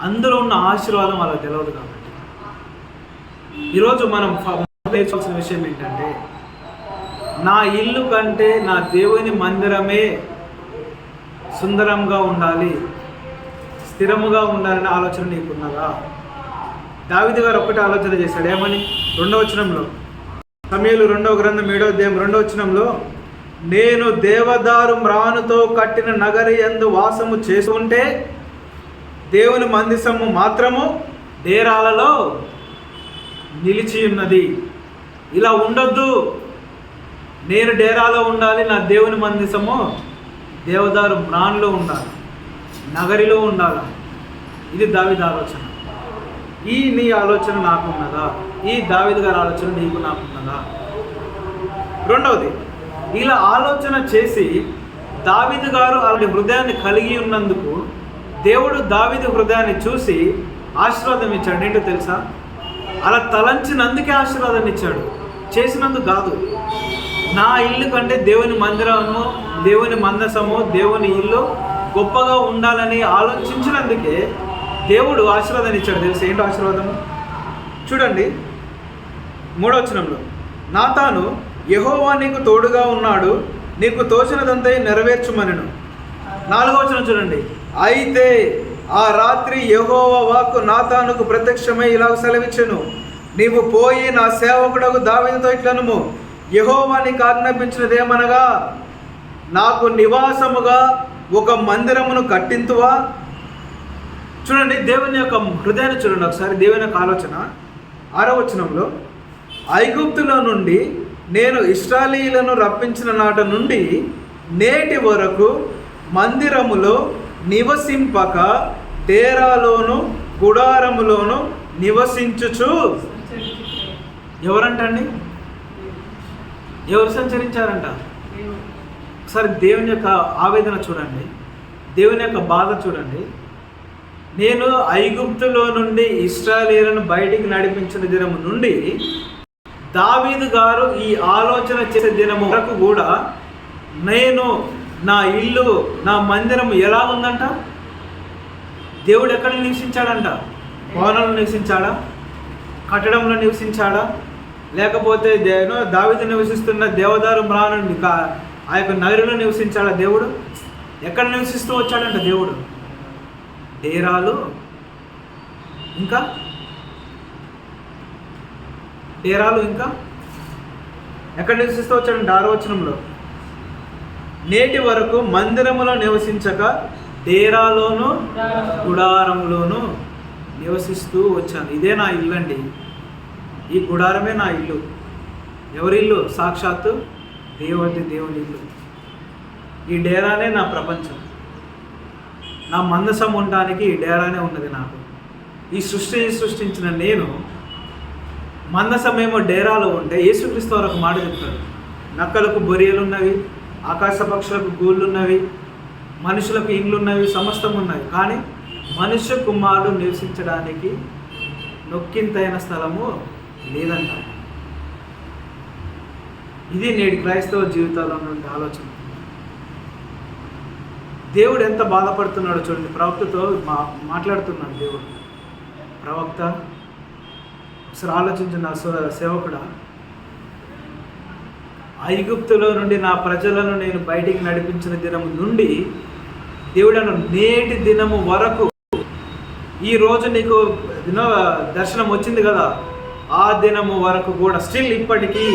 అందులో ఉన్న ఆశీర్వాదం వాళ్ళకి తెలియదు కాబట్టి. ఈరోజు మనం నేర్చుకోవాల్సిన విషయం ఏంటంటే, నా ఇల్లు కంటే నా దేవుని మందిరమే సుందరంగా ఉండాలి, స్థిరముగా ఉండాలనే ఆలోచన నీకున్నదా? దావీదు గారు ఒక్కటే ఆలోచన చేశాడు. ఏమని? 2వ వచనంలో, సమూయేలు 2వ గ్రంథం 7వ అధ్యాయం 2వ వచనంలో, నేను దేవదారు మ్రానుతో కట్టిన నగరి యందు వాసము చేసుకుంటే దేవుని మందిరము మాత్రము డేరాలలో నిలిచి ఉన్నది. ఇలా ఉండొద్దు, నేను డేరాలో ఉండాలి, నా దేవుని మందిరము దేవదారు మ్రాన్లో ఉండాలి, నగరిలో ఉండాలి. ఇది దావీదు ఆలోచన. ఈ నీ ఆలోచన నాకున్నదా? ఈ దావీదు గారి ఆలోచన నీకు నాకున్నదా? రెండవది, ఇలా ఆలోచన చేసి దావీదు గారు అలాంటి హృదయాన్ని కలిగి ఉన్నందుకు దేవుడు దావీదు హృదయాన్ని చూసి ఆశీర్వాదం ఇచ్చాడు. ఏంటో తెలుసా? అలా తలంచినందుకే ఆశీర్వాదాన్ని ఇచ్చాడు, చేసినందుకు కాదు. నా ఇల్లు కంటే దేవుని మందిరము, దేవుని మందసము, దేవుని ఇల్లు గొప్పగా ఉండాలని ఆలోచించినందుకే దేవుడు ఆశీర్వాదాన్ని ఇచ్చాడు. తెలుసు ఏంటో ఆశీర్వాదము? చూడండి 3వ వచనంలో, నాతాను యెహోవా నీకు తోడుగా ఉన్నాడు, నీకు తోచినదంతా నెరవేర్చుమనెను. 4వ వచనం చూడండి, అయితే ఆ రాత్రి యెహోవా వాక్కు నాతానుకు ప్రత్యక్షమై ఇలా సెలవిచ్చెను, నీవు పోయి నా సేవకుడకు దావీదుతో ఇట్లనుము, యెహోవా నీకు ఆజ్ఞాపించినదేమనగా, నాకు నివాసముగా ఒక మందిరమును కట్టింతువా? చూడండి దేవుని యొక్క హృదయాన్ని చూడండి ఒకసారి. దేవుని యొక్క ఆలోచన 6వ వచనంలో, ఐగుప్తులో నుండి నేను ఇశ్రాయేలీయులను రప్పించిన నాట నుండి నేటి వరకు మందిరములో నివసింపక డేరాలోను గుడారములోను నివసించుచు. ఎవరంటండి? ఎవరు సంచరించారంట? ఒకసారి దేవుని యొక్క ఆవేదన చూడండి, దేవుని యొక్క బాధ చూడండి. నేను ఐగుప్తులో నుండి ఇశ్రాయేలీయులను బయటికి నడిపించిన దినము నుండి దావీదు గారు ఈ ఆలోచన చేసే దినము వరకు కూడా నేను నా ఇల్లు, నా మందిరం ఎలా ఉందంట? దేవుడు ఎక్కడ నివసించాడంట? భవనంలో నివసించాడా? కట్టడంలో నివసించాడా? లేకపోతే దావీదు నివసిస్తున్న దేవదారు మ్రాను ఆ యొక్క నగరిలో నివసించాడా దేవుడు? ఎక్కడ నివసిస్తూ వచ్చాడంట దేవుడు? డేరాలు, ఇంకా డేరాలు, ఇంకా ఎక్కడ నివసిస్తూ వచ్చాడంట? 6వ వచనంలో, నేటి వరకు మందిరములో నివసించక డేరాలోను గుడారంలోను నివసిస్తూ వచ్చాను. ఇదే నా ఇల్లు అండి, ఈ గుడారమే నా ఇల్లు. ఎవరి ఇల్లు? సాక్షాత్తు దేవుని ఇల్లు. ఈ డేరానే నా ప్రపంచం. నా మందసం ఉండడానికి ఈ డేరానే ఉన్నది నాకు. ఈ సృష్టించిన నేను మందసమేమో డేరాలో ఉంటే యేసుక్రీస్తు వారు ఒక మాట చెప్తాడు, నక్కలకు బొరియలు ఉన్నవి, ఆకాశ పక్షులకు గూళ్ళు ఉన్నవి, మనుషులకు ఇండ్లు ఉన్నవి, సమస్తం ఉన్నవి, కానీ మనుష్య కుమారుడు నివసించడానికి నొక్కింతైన స్థలము లేదంట. ఇది నేటి క్రైస్తవ జీవితాల్లో నుండి ఆలోచన. దేవుడు ఎంత బాధపడుతున్నాడో చూడండి. ప్రవక్తతో మాట్లాడుతున్నాడు దేవుడు. ప్రవక్త, ఒకసారి ఆలోచించిన సేవకుడా, ఐగుప్తులో నుండి నా ప్రజలను నేను బయటికి నడిపించిన దినము నుండి దేవుడను నేటి దినము వరకు, ఈరోజు నీకు దర్శనం వచ్చింది కదా, ఆ దినము వరకు కూడా స్టిల్ ఇప్పటికీ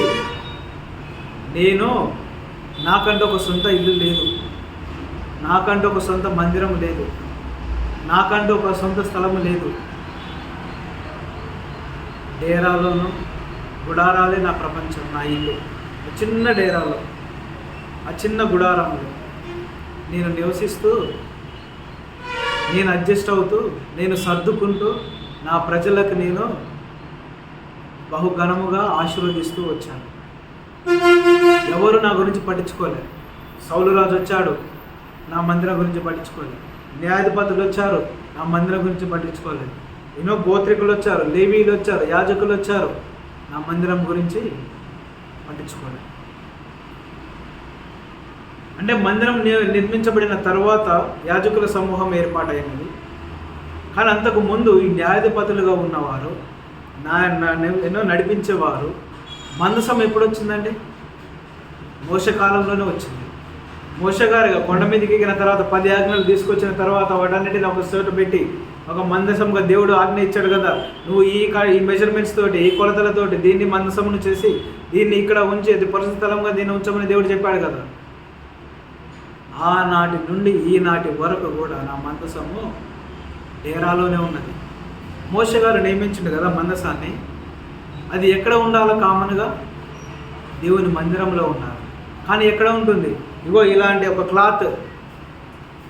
నేను నాకంటూ ఒక సొంత ఇల్లు లేదు, నాకంటూ ఒక సొంత మందిరం లేదు, నాకంటూ ఒక సొంత స్థలము లేదు. డేరాలోను గుడారాలే నా ప్రపంచం, నా ఇల్లు. చిన్న డేరాలో, ఆ చిన్న గుడారంలో నేను నివసిస్తూ, నేను అడ్జస్ట్ అవుతూ, నేను సర్దుకుంటూ నా ప్రజలకు నేను బహుఘనముగా ఆశీర్వదిస్తూ వచ్చాను. ఎవరు నా గురించి పట్టించుకోలేదు. సౌలు రాజు వచ్చాడు, నా మందిరం గురించి పట్టించుకోలేదు. న్యాయాధిపతులు వచ్చారు, నా మందిరం గురించి పట్టించుకోలేదు. ఎన్నో గోత్రికులు వచ్చారు, లేవీలు వచ్చారు, యాజకులు వచ్చారు, నా మందిరం గురించి పట్టించుకోలేదు. అంటే మందిరం నిర్మించబడిన తర్వాత యాజకుల సమూహం ఏర్పాటైనది. కానీ అంతకు ముందు ఈ న్యాయాధిపతులుగా ఉన్నవారు, ఎన్నో నడిపించేవారు. మందసం ఎప్పుడు వచ్చిందండి? మోషే కాలంలోనే వచ్చింది. మోషే గారు కొండ మీదకి ఎక్కిన తర్వాత 10 ఆజ్ఞలు తీసుకొచ్చిన తర్వాత వాటన్నిటిని ఒక చోట పెట్టి ఒక మందసంగా దేవుడు ఆజ్ఞ ఇచ్చాడు కదా, నువ్వు ఈ మెజర్మెంట్స్ తోటి, ఈ కొలతలతోటి దీన్ని మందసమును చేసి దీన్ని ఇక్కడ ఉంచి అది పరిశుద్ధ స్థలంగా దీన్ని ఉంచమని దేవుడు చెప్పాడు కదా. ఆనాటి నుండి ఈనాటి వరకు కూడా నా మందసము డేరాలోనే ఉన్నది. మోషే గారు నియమించిండు కదా మందసాన్ని. అది ఎక్కడ ఉండాలో? కామన్గా దేవుని మందిరంలో ఉండాలి. కానీ ఎక్కడ ఉంటుంది? ఇగో ఇలాంటి ఒక క్లాత్,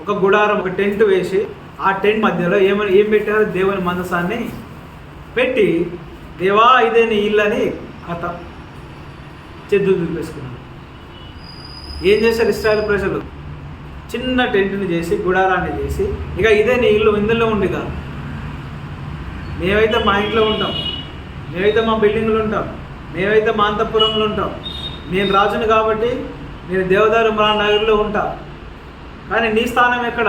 ఒక గుడారం, ఒక టెంట్ వేసి ఆ టెంట్ మధ్యలో ఏం పెట్టారు? దేవుని మందసాన్ని పెట్టి, దేవా ఇదే నీ ఇల్లు అని కథ చెద్దులు చూపేసుకున్నాను. ఏం చేశారు ఇశ్రాయేలు ప్రజలు? చిన్న టెంట్ని చేసి, గుడారాన్ని చేసి, ఇక ఇదే నీ ఇల్లు, ఇందులో ఉండిగా మేమైతే మా ఇంట్లో ఉంటాం, మేమైతే మా బిల్డింగ్లు ఉంటాం, మేమైతే మా అంతఃపురంలో ఉంటాం, నేను రాజుని కాబట్టి నేను దేవదారు మన నగర్లో ఉంటా. కానీ నీ స్థానం ఎక్కడ?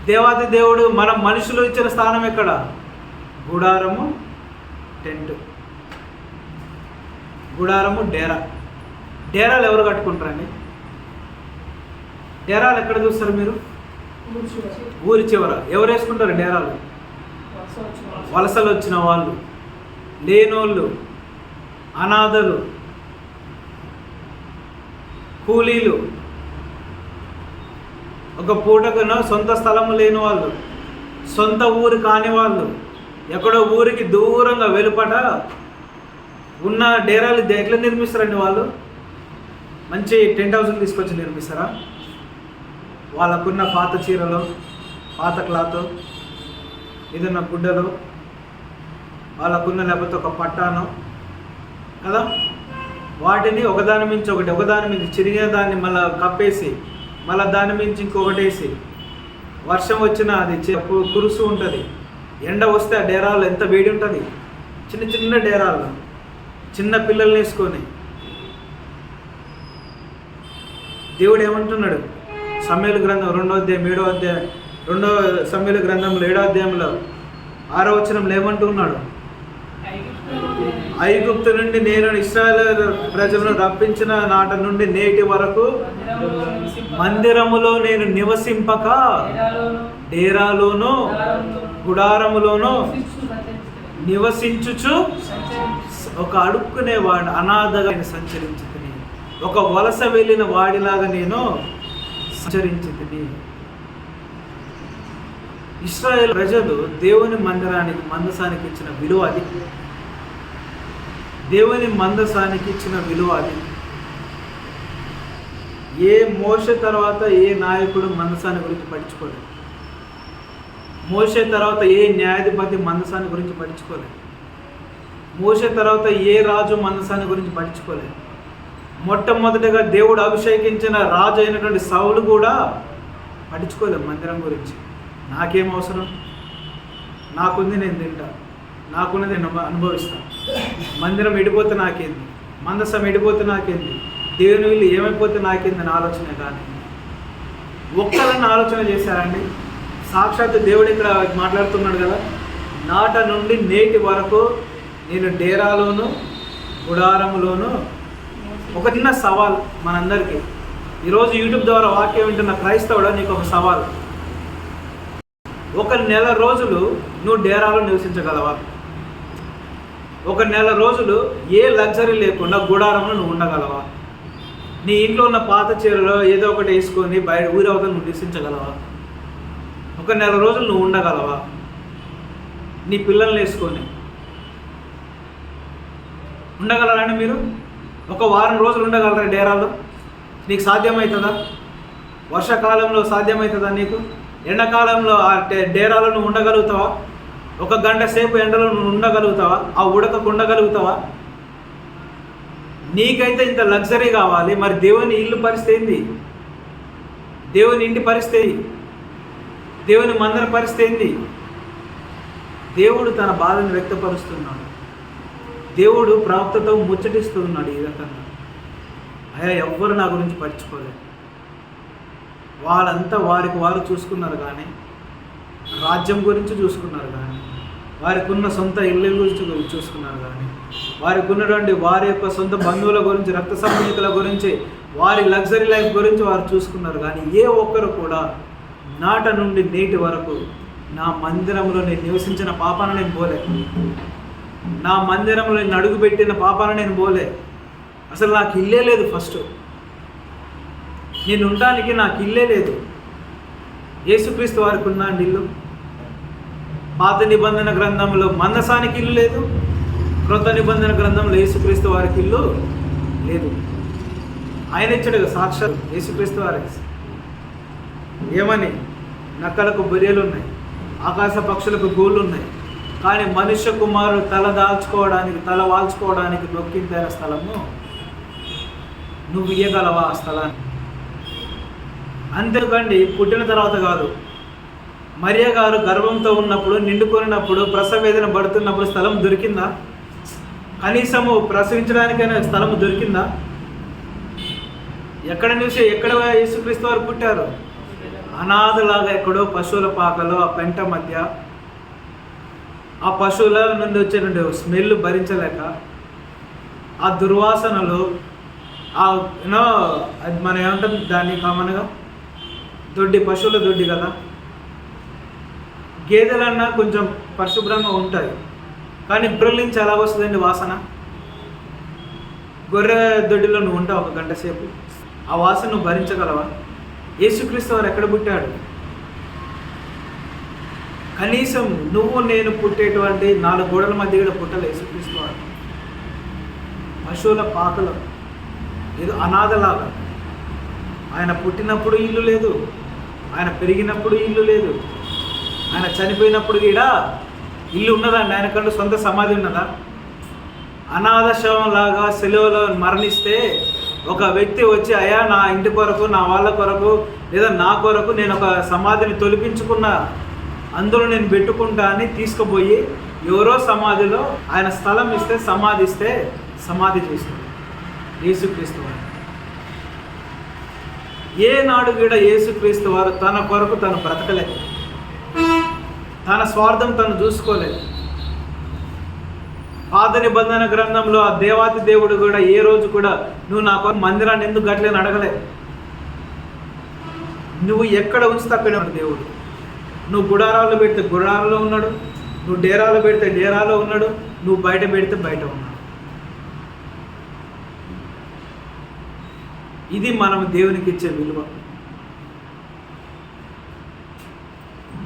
దేవాది దేవుడు మన మనుషులు ఇచ్చిన స్థానం ఎక్కడ? గుడారము, టెంట్. గుడారము, డేరా. డేరాలు ఎవరు కట్టుకుంటారండి? డేరాలు ఎక్కడ చూస్తారు మీరు? ఊరి చివర. ఎవరు వేసుకుంటారు డేరాలు? వలసలు వచ్చిన వాళ్ళు, లేనోళ్ళు, అనాథలు, కూలీలు, ఒక పూటకునో సొంత స్థలము లేని వాళ్ళు, సొంత ఊరు కాని వాళ్ళు, ఎక్కడో ఊరికి దూరంగా వెలుపట ఉన్న డేరాలు ఎట్లా నిర్మిస్తారండి వాళ్ళు? మంచి టెంట్ హౌస్లు తీసుకొచ్చి నిర్మిస్తారా? వాళ్ళకున్న పాత చీరలో, పాత క్లాత్, ఏదన్నా గుడ్డలో, వాళ్ళకున్న లేకపోతే ఒక పట్టానో కదా, వాటిని ఒకదాని మించి ఒకటి, ఒకదాని మించి చిరిగిన దాన్ని మళ్ళీ కప్పేసి, మళ్ళీ దాని మించి ఇంకొకటి వేసి, వర్షం వచ్చినా అది కురుసు ఉంటుంది, ఎండ వస్తే ఆ డేరాలు ఎంత వేడి ఉంటుంది. చిన్న చిన్న డేరాలు, చిన్న పిల్లల్ని వేసుకొని దేవుడు ఏమంటున్నాడు? సమూయేలు గ్రంథం 2వ అధ్యాయం 7వ అధ్యాయం 2వ సమూయేలు గ్రంథంలో 7వ అధ్యాయంలో 6వ వచనంలో ఏమంటున్నాడు? ఐగుప్తు నుండి నేను ఇశ్రాయేలు ప్రజలను రప్పించిన నాట నుండి నేటి వరకు మందిరములో నేను నివసింపక డేరాలోను గుడారములోను నివసించుచు ఒక అడుక్కునేవాడు అనాథగా నేను సంచరించుకుని, ఒక వలస వెళ్ళిన వాడిలాగా నేను సంచరించుకుని. ఇశ్రాయేలు ప్రజలు దేవుని మందిరానికి, మందసానికి ఇచ్చిన విలువ అది. దేవుని మందసానికి ఇచ్చిన విలువ అది. ఏ మోషే తర్వాత ఏ నాయకుడు మందసాన్ని గురించి పట్టించుకోలేదు. మోషే తర్వాత ఏ న్యాయాధిపతి మందసాన్ని గురించి పట్టించుకోలేదు. మోషే తర్వాత ఏ రాజు మందసాన్ని గురించి పట్టించుకోలేదు. మొట్టమొదటిగా దేవుడు అభిషేకించిన రాజు అయినటువంటి సౌలు కూడా పట్టించుకోలేదు మందిరం గురించి. నాకేం అవసరం, నాకుంది నేను తింటా, నాకున్నది నేను అనుభవిస్తాను, మందిరం ఎడిపోతే నాకేంది, మందసం ఎడిపోతే నాకేంది, దేవుని వీళ్ళు ఏమైపోతే నాకేంది అని ఆలోచన. కానీ ఒక్కరన్నా ఆలోచన చేశారండి? సాక్షాత్ దేవుడు ఇక్కడ మాట్లాడుతున్నాడు కదా, నాట నుండి నేటి వరకు నేను డేరాలోను గుడారములోను. ఒక చిన్న సవాల్ మనందరికీ, ఈరోజు యూట్యూబ్ ద్వారా వాక్యం వింటున్న క్రైస్తవుడు, నీకు ఒక సవాల్. ఒక నెల రోజులు నువ్వు డేరాలో నివసించగలవా? ఒక నెల రోజులు ఏ లగ్జరీ లేకుండా గుడారంలో నువ్వు ఉండగలవా? నీ ఇంట్లో ఉన్న పాత చీరలో ఏదో ఒకటి వేసుకొని బయట ఊరవతలు నువ్వు నివసించగలవా? ఒక నెల రోజులు నువ్వు ఉండగలవా? నీ పిల్లల్ని వేసుకొని ఉండగలరా మీరు? ఒక వారం రోజులు ఉండగలరా డేరాలో? నీకు సాధ్యమవుతుందా? వర్షాకాలంలో సాధ్యమవుతుందా నీకు? ఎండాకాలంలో ఆ డేరాలో నువ్వు ఉండగలుగుతావా? ఒక గంట సేపు ఎండలో నువ్వు ఉండగలుగుతావా? ఆ ఉడకకు ఉండగలుగుతావా? నీకైతే ఇంత లగ్జరీ కావాలి, మరి దేవుని ఇల్లు పరిస్థితి ఏంది? దేవుని ఇంటి పరిస్థితి, దేవుని మందిర పరిస్థితి ఏంది? దేవుడు తన బాధను వ్యక్తపరుస్తున్నాడు. దేవుడు ప్రవక్తతో ముచ్చటిస్తూ ఉన్నాడు. ఈ రకంగా అయ్యా ఎవ్వరు నా గురించి పట్టించుకోలేదు, వాళ్ళంతా వారికి వారు చూసుకున్నారు, కానీ రాజ్యం గురించి చూసుకున్నారు, కానీ వారికి ఉన్న సొంత ఇళ్ళ గురించి చూసుకున్నారు, కానీ వారికి ఉన్నటువంటి వారి యొక్క సొంత బంధువుల గురించి, రక్త సంబంధికుల గురించి, వారి లగ్జరీ లైఫ్ గురించి వారు చూసుకున్నారు. కానీ ఏ ఒక్కరు కూడా నాట నుండి నేటి వరకు నా మందిరంలో నేను నివసించిన పాపాన నేను పోలే, నా మందిరంలో నేను అడుగుపెట్టిన పాపాన నేను పోలే. అసలు నాకు ఇల్లే లేదు. ఫస్ట్ నేను ఉండటానికి నాకు ఇల్లే లేదు. యేసుక్రీస్తు వారికి ఉన్నాండి ఇల్లు. పాత నిబంధన గ్రంథంలో మందసానికి ఇల్లు లేదు, క్రొత్త నిబంధన గ్రంథంలో యేసుక్రీస్తు వారికి ఇల్లు లేదు. ఆయన ఇచ్చాడు సాక్షాత్ యేసుక్రీస్తు వారికి. ఏమని? నక్కలకు బొరియలు ఉన్నాయి, ఆకాశ పక్షులకు గూళ్ళు ఉన్నాయి, కానీ మనుష్య కుమారుడు తల వాల్చుకోవడానికి నొక్కింతైన స్థలము నువ్వు ఇయ్యగలవా ఆ స్థలాన్ని? అంతేకండి, పుట్టిన తర్వాత కాదు, మరియ గారు గర్భంతో ఉన్నప్పుడు, నిండుకొనినప్పుడు, ప్రసవేదన పడుతున్నప్పుడు స్థలం దొరికిందా? కనీసము ప్రసవించడానికైనా స్థలం దొరికిందా? ఎక్కడ యేసుక్రీస్తు వారు పుట్టారు? అనాథలాగా ఎక్కడో పశువుల పాకలో, ఆ పెంట మధ్య, ఆ పశువుల నుండి వచ్చేటువంటి స్మెల్ భరించలేక, ఆ దుర్వాసనలు, అది మనం ఏమంటాం దాన్ని కామన్గా దొడ్డి, పశువుల దొడ్డి కదా. గేదెలన్నా కొంచెం పరిశుభ్రంగా ఉంటాయి, కానీ బ్రల్ నుంచి ఎలా వస్తుందండి వాసన? గొర్రె దొడ్డిలో నువ్వు ఉంటావు ఒక గంట సేపు, ఆ వాసన నువ్వు భరించగలవా? యేసుక్రీస్తు వారు ఎక్కడ పుట్టాడు? కనీసం నువ్వు నేను పుట్టేటువంటి 4 గోడల మధ్య కూడా పుట్టలే యేసుక్రీస్తు వారు. పశువుల పాకలు, ఏదో అనాథలాగా. ఆయన పుట్టినప్పుడు ఇల్లు లేదు, ఆయన పెరిగినప్పుడు ఇల్లు లేదు, ఆయన చనిపోయినప్పుడు కూడా ఇల్లు ఉన్నదండి? ఆయనకంటూ సొంత సమాధి ఉన్నదా? అనాథ శవంలాగా సెలవులో మరణిస్తే ఒక వ్యక్తి వచ్చి, అయ్యా నా ఇంటి కొరకు, నా వాళ్ళ కొరకు, లేదా నా కొరకు నేను ఒక సమాధిని తొలిపించుకున్నా, అందులో నేను పెట్టుకుంటా అని తీసుకుపోయి ఎవరో సమాధిలో ఆయన స్థలం ఇస్తే, సమాధి చేస్తుంది యేసుక్రీస్తు వారు. ఏనాడు కూడా యేసుక్రీస్తు వారు తన కొరకు తను బ్రతకలేదు, తన స్వార్థం తను చూసుకోలేదు. పాత నిబంధన గ్రంథంలో ఆ దేవాతి దేవుడు కూడా ఏ రోజు కూడా నువ్వు నా కొరకు మందిరాన్ని ఎందుకు కట్టలేని అడగలేదు. నువ్వు ఎక్కడ ఉంచితే అక్కడే ఉన్నాడు దేవుడు. నువ్వు గుడారాలు పెడితే గుడారాలో ఉన్నాడు, నువ్వు డేరాలు పెడితే డేరాలో ఉన్నాడు, నువ్వు బయట పెడితే బయట ఉన్నాడు. ఇది మనం దేవునికి ఇచ్చే విలువ.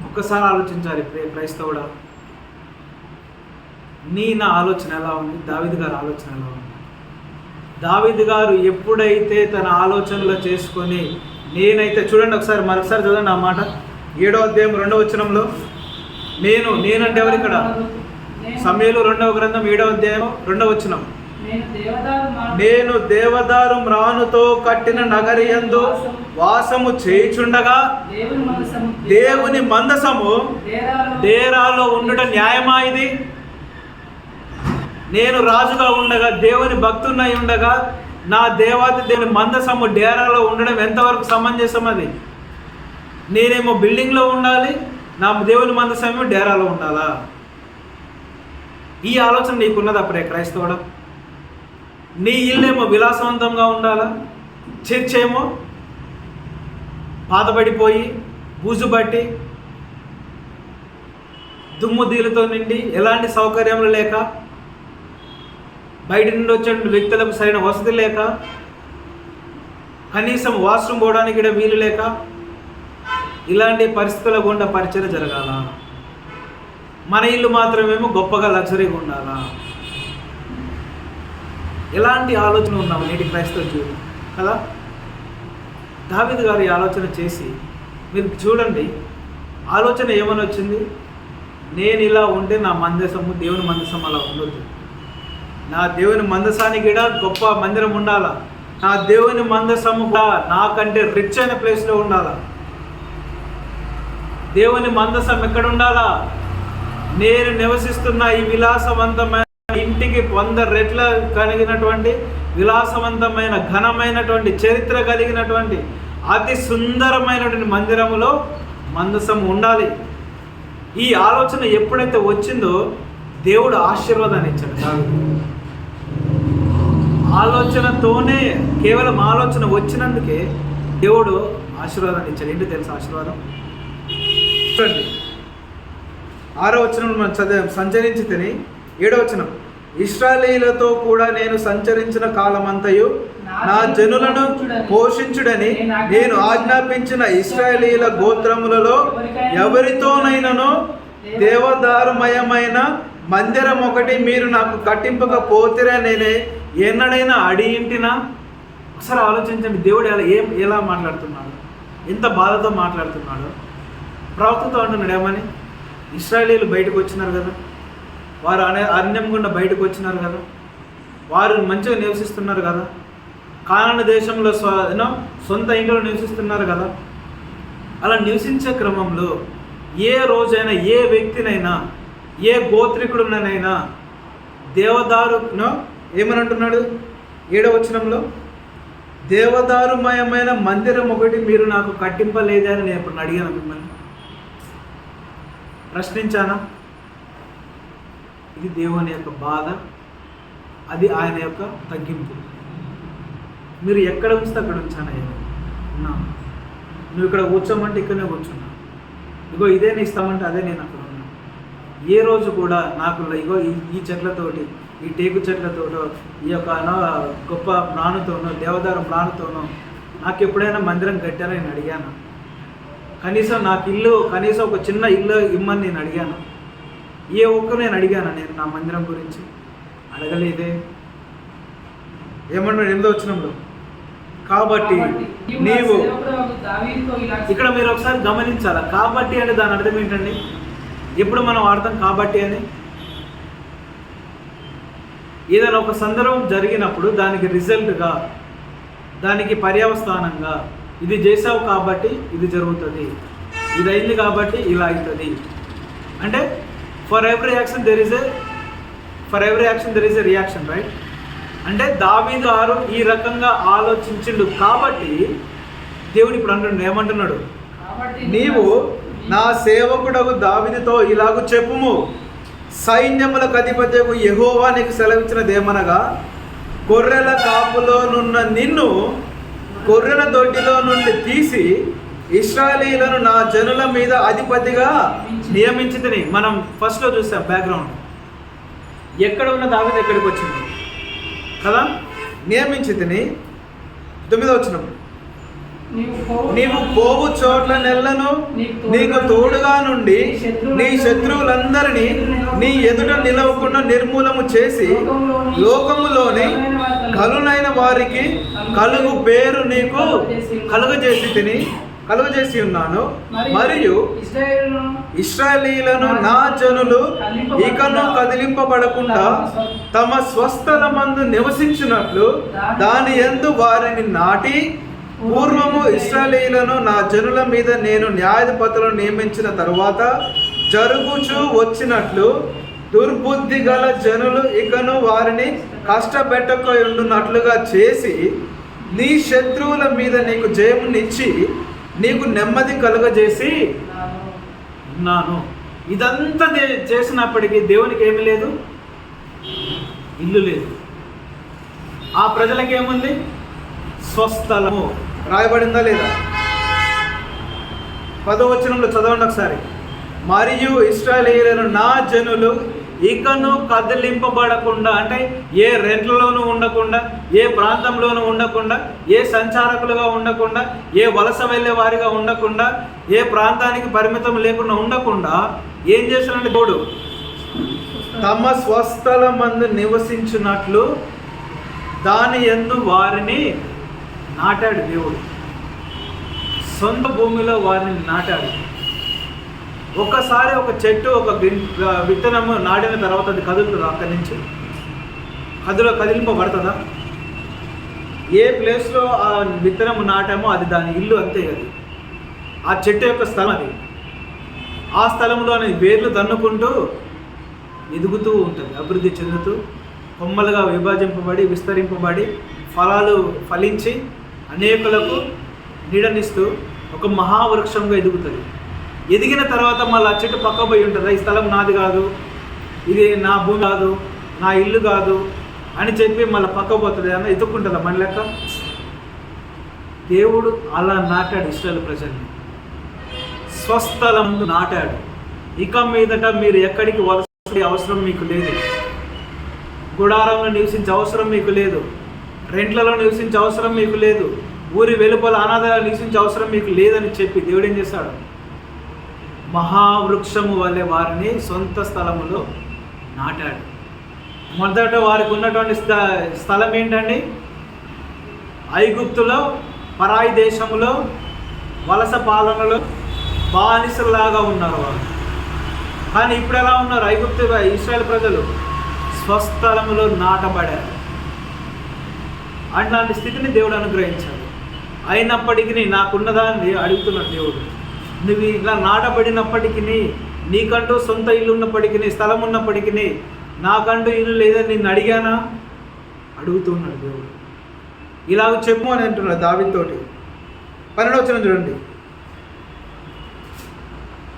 ఒక్కసారి ఆలోచించాలి క్రైస్తవుడా, నా ఆలోచన ఎలా ఉంది? దావీదు గారి ఆలోచన ఎలా ఉంది? దావీదు గారు ఎప్పుడైతే తన ఆలోచనలో చేసుకొని, నేనైతే చూడండి ఒకసారి మరొకసారి చదవండి ఆ మాట, 7వ అధ్యాయం 2వ వచనంలో, నేనంటే ఎవరు ఇక్కడ? సమూయేలు 2వ గ్రంథం 7వ అధ్యాయం 2వ వచనం. నేను దేవదారు మ్రానుతో కట్టిన నగరి యందు వాసము చేయుచుండగా దేవుని మందసము డేరాలో ఉండుట న్యాయమా ఇది? నేను రాజుగా ఉండగా, దేవుని భక్తున్నై ఉండగా, నా దేవాది దేవుని మందసము డేరాలో ఉండడం ఎంతవరకు సమంజసం? అది నేనేమో బిల్డింగ్లో ఉండాలి, నా దేవుని మందసమేమో డేరాలో ఉండాలా? ఈ ఆలోచన నీకున్నది అప్పుడే క్రైస్తవుడా? నీ ఇల్లేమో విలాసవంతంగా ఉండాలా, చర్చ్ ఏమో పాతబడిపోయి బూజు బట్టి దుమ్ముదీలతో నిండి ఎలాంటి సౌకర్యములు లేక, బయట నుండి వచ్చే వ్యక్తులకు సరైన వసతి లేక, కనీసం వాష్రూమ్ పోవడానికి కూడా వీలు లేక, ఇలాంటి పరిస్థితుల గుండా పరిచయం జరగాల? మన ఇల్లు మాత్రమేమో గొప్పగా లగ్జరీగా ఉండాలా? ఎలాంటి ఆలోచన ఉన్నాము నేటి క్రైస్తవ జీవితం కదా? దావీదు గారు ఈ ఆలోచన చేసి, మీరు చూడండి ఆలోచన ఏమని వచ్చింది? నేను ఇలా ఉంటే నా మందసము, దేవుని మందసం అలా ఉండొద్దు. నా దేవుని మందసానికి కూడా గొప్ప మందిరం ఉండాలా. నా దేవుని మందసము నాకంటే రిచ్ అయిన ప్లేస్లో ఉండాలా. దేవుని మందసం ఎక్కడ ఉండాలా? నేను నివసిస్తున్న ఈ విలాసవంతమైన ఇంటికి 100 రెట్ల కలిగినటువంటి విలాసవంతమైన ఘనమైనటువంటి చరిత్ర కలిగినటువంటి అతి సుందరమైనటువంటి మందిరములో మందసం ఉండాలి. ఈ ఆలోచన ఎప్పుడైతే వచ్చిందో దేవుడు ఆశీర్వాదాన్ని ఇచ్చాడు. ఆలోచనతోనే, కేవలం ఆలోచన వచ్చినందుకే దేవుడు ఆశీర్వాదాన్ని ఇచ్చాడు. ఏంటి తెలుసు ఆశీర్వాదం? చూడండి 6వ వచనం మనం చదివాం. సంచరించి తిని 7వ వచనం, ఇశ్రాయేలీయులతో కూడా నేను సంచరించిన కాలమంతయు నా జనులను పోషించుడని నేను ఆజ్ఞాపించిన ఇశ్రాయేలీయుల గోత్రములలో ఎవరితోనైనను దేవదారుమయమైన మందిరం ఒకటి మీరు నాకు కట్టింపకపోతిరా నేనే ఎన్నడైనా అడిగింటినా? ఒకసారి ఆలోచించండి. దేవుడు ఎలా మాట్లాడుతున్నాడు, ఎంత బాధతో మాట్లాడుతున్నాడు. ప్రవక్తతో అంటున్నాడు ఏమని? ఇశ్రాయేలీయులు బయటకు వచ్చినారు కదా, వారు అరణ్యం గుండా బయటకు వచ్చినారు కదా, వారు మంచిగా నివసిస్తున్నారు కదా, కానాను దేశంలో సొంత ఇంట్లో నివసిస్తున్నారు కదా. అలా నివసించే క్రమంలో ఏ రోజైనా, ఏ వ్యక్తినైనా, ఏ గోత్రికుడునైనా దేవదారును ఏమని అంటున్నాడు? 7వ వచనంలో, దేవదారుమయమైన మందిరం ఒకటి మీరు నాకు కట్టింపలేదే అని నేను ఇప్పుడు అడిగాను మిమ్మల్ని, ప్రశ్నించానా? ఇది దేవుని యొక్క బాధ, అది ఆయన యొక్క తగ్గింపు. మీరు ఎక్కడ ఉంచితే అక్కడ ఉంచాను ఉన్నా. నువ్వు ఇక్కడ కూర్చోమంటే ఇక్కడనే కూర్చున్నా. ఇగో ఇదే నీ ఇస్తామంటే అదే నేను అక్కడ ఉన్నాను. ఏ రోజు కూడా నాకు ఇగో ఈ చెట్లతోటి, ఈ టేకు చెట్లతోటో, ఈ యొక్క గొప్ప ప్రాణుతోనో, దేవదారం ప్రాణుతోనో నాకు ఎప్పుడైనా మందిరం కట్టారని నేను అడిగాను? కనీసం నాకు ఇల్లు, కనీసం ఒక చిన్న ఇల్లు ఇమ్మని నేను అడిగాను? ఏ ఒక్కరు నేను అడిగాను? నేను నా మందిరం గురించి అడగలేదే. ఏమన్నా 8వ వచనంలో, కాబట్టి నీవు, ఇక్కడ మీరు ఒకసారి గమనించాలా, కాబట్టి అంటే దాని అర్థం ఏంటండి? ఎప్పుడు మనం వాడతాం కాబట్టి అని? ఏదైనా ఒక సందర్భం జరిగినప్పుడు దానికి రిజల్ట్గా, దానికి పర్యవస్థానంగా ఇది చేసావు కాబట్టి ఇది జరుగుతుంది, ఇది అయింది కాబట్టి ఇలా అవుతుంది అంటే for every action there is a reaction, right? అంటే దావీదు గారు ఈ రకంగా ఆలోచించిండు కాబట్టి దేవుడు ఇప్పుడు అంటున్నాడు, ఏమంటున్నాడు? నీవు నా సేవకుడకు దావీదుతో ఇలాగూ చెప్పుము, సైన్యములకు అధిపత్యకు యెహోవా నీకు సెలవిచ్చినదేమనగా, గొర్రెల కాపులోనున్న నిన్ను గొర్రెల దొడ్డిలో నుండి తీసి ఇశ్రాయేలీయులను నా జనుల మీద అధిపతిగా నియమించితిని. మనం ఫస్ట్లో చూసాం బ్యాక్గ్రౌండ్, ఎక్కడ ఉన్న దావీదు ఎక్కడికి వచ్చింది కదా, నియమించితిని. 9వ వచనం, నీవు పోవు చోట్ల నెలను నీకు తోడుగా నుండి నీ శత్రువులందరినీ నీ ఎదుట నిలవకుండా నిర్మూలము చేసి లోకములోని కలునైన వారికి కలుగు పేరు నీకు కలుగజేసి తిని కలుగజేసి ఉన్నాను. మరియు ఇశ్రాయేలీయులను నా జనులు ఇకను కదిలింపబడకుండా తమ స్వస్థలమందు నివసించినట్లు దాని యందు వారిని నాటి, పూర్వము ఇశ్రాయేలీయులను నా జనుల మీద నేను న్యాయాధిపతులను నియమించిన తరువాత జరుగుచూ వచ్చినట్లు దుర్బుద్ధి గల జనులు ఇకను వారిని కష్టపెట్టకుండునట్లుగా చేసి నీ శత్రువుల మీద నీకు జయమునిచ్చి నీకు నెమ్మది కలుగజేసి ఉన్నాను. ఇదంతా చేసినప్పటికీ దేవునికి ఏమి లేదు, ఇల్లు లేదు. ఆ ప్రజలకు ఏముంది? స్వస్థలము. రాయబడిందా లేదా? 10వ వచనంలో చదవండి ఒకసారి. మరియు ఇశ్రాయేలీయులను నా జనులు ఇకను కదిలింపబడకుండా, అంటే ఏ రెంట్లలోనూ ఉండకుండా, ఏ ప్రాంతంలోనూ ఉండకుండా, ఏ సంచారకులుగా ఉండకుండా, ఏ వలస వెళ్ళే వారిగా ఉండకుండా, ఏ ప్రాంతానికి పరిమితం లేకుండా ఉండకుండా ఏం చేశాడంటే దేవుడు తమ స్వస్థలమందు నివసించినట్లు దాని యందు వారిని నాటాడు. దేవుడు సొంత భూమిలో వారిని నాటాడు. ఒక్కసారి ఒక చెట్టు, ఒక విత్తనము నాటిన తర్వాత అది కదులుతుందా? అక్కడి నుంచి కదిలింపబడుతుందా? ఏ ప్లేస్లో ఆ విత్తనము నాటామో అది దాని ఇల్లు, అంతే. అది ఆ చెట్టు యొక్క స్థలం. అది ఆ స్థలంలో వేర్లు దన్నుకుంటూ ఎదుగుతూ ఉంటుంది, అభివృద్ధి చెందుతూ, కొమ్మలుగా విభజింపబడి విస్తరింపబడి ఫలాలు ఫలించి అనేకులకు నీడనిస్తూ ఒక మహావృక్షంగా ఎదుగుతుంది. ఎదిగిన తర్వాత మళ్ళీ ఆ చెట్టు పక్క పోయి ఉంటుందా? ఈ స్థలం నాది కాదు, ఇది నా భూమి కాదు, నా ఇల్లు కాదు అని చెప్పి మళ్ళీ పక్క పోతుంది అన్న ఎత్తుక్కుంటుందా మన లెక్క? దేవుడు అలా నాటాడు ఇశ్రాయేలు ప్రజల్ని, స్వస్థలం నాటాడు. ఇక మీదట మీరు ఎక్కడికి వలస అవసరం మీకు లేదు, గుడారంలో నివసించే అవసరం మీకు లేదు, రెంట్లలో నివసించే అవసరం మీకు లేదు, ఊరి వెలుపల అనాథాలు నివసించే అవసరం మీకు లేదని చెప్పి దేవుడు ఏం చేశాడు? మహావృక్షము వలె వారిని సొంత స్థలములో నాటాడు. మొదట వారికి ఉన్నటువంటి స్థలం ఏంటండి? ఐగుప్తులో, పరాయి దేశంలో, వలస పాలనలో బానిసలాగా ఉన్నారు వారు. కానీ ఇప్పుడు ఎలా ఉన్నారు? ఐగుప్తు ఇశ్రాయేలు ప్రజలు స్వస్థలములో నాటబడారు. అట్లాంటి స్థితిని దేవుడు అనుగ్రహించాడు. అయినప్పటికీ నాకున్నదాన్ని అడుగుతున్నాడు దేవుడు. నువ్వు ఇలా నాటబడినప్పటికీ, నీకంటూ సొంత ఇల్లు ఉన్నప్పటికీ, స్థలం ఉన్నప్పటికీ, నాకంటూ ఇల్లు లేదని నిన్ను అడిగానా? అడుగుతున్నాడు దేవుడు. ఇలాగ చెప్పు అని అంటున్నాడు దావీదుతోటి. 12వ వచనం చూడండి.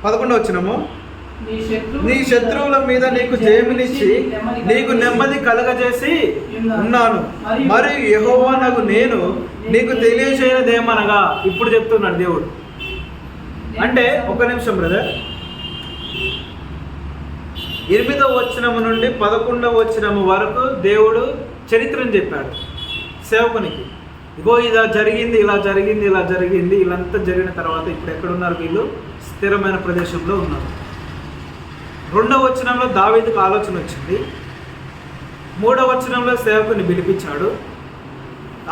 11వ వచనము, నీ శత్రువుల మీద నీకు జయమునిచ్చి నీకు నెమ్మది కలగజేసి ఉన్నాను. మరియు యెహోవానగు నేను నీకు తెలియజేయనిదేమనగా. ఇప్పుడు చెప్తున్నాడు దేవుడు. అంటే ఒక నిమిషం బ్రదర్, 8వ వచనము నుండి 11వ వచనము వరకు దేవుడు చరిత్రను చెప్పాడు సేవకునికి. ఇగో ఇలా జరిగింది, ఇలా జరిగింది, ఇలా జరిగింది. ఇలాంతా జరిగిన తర్వాత ఇప్పుడు ఎక్కడున్నారు వీళ్ళు? స్థిరమైన ప్రదేశంలో ఉన్నారు. 2వ వచనంలో దావీదుకు ఆలోచన వచ్చింది. 3వ వచనంలో సేవకుని పిలిపించాడు.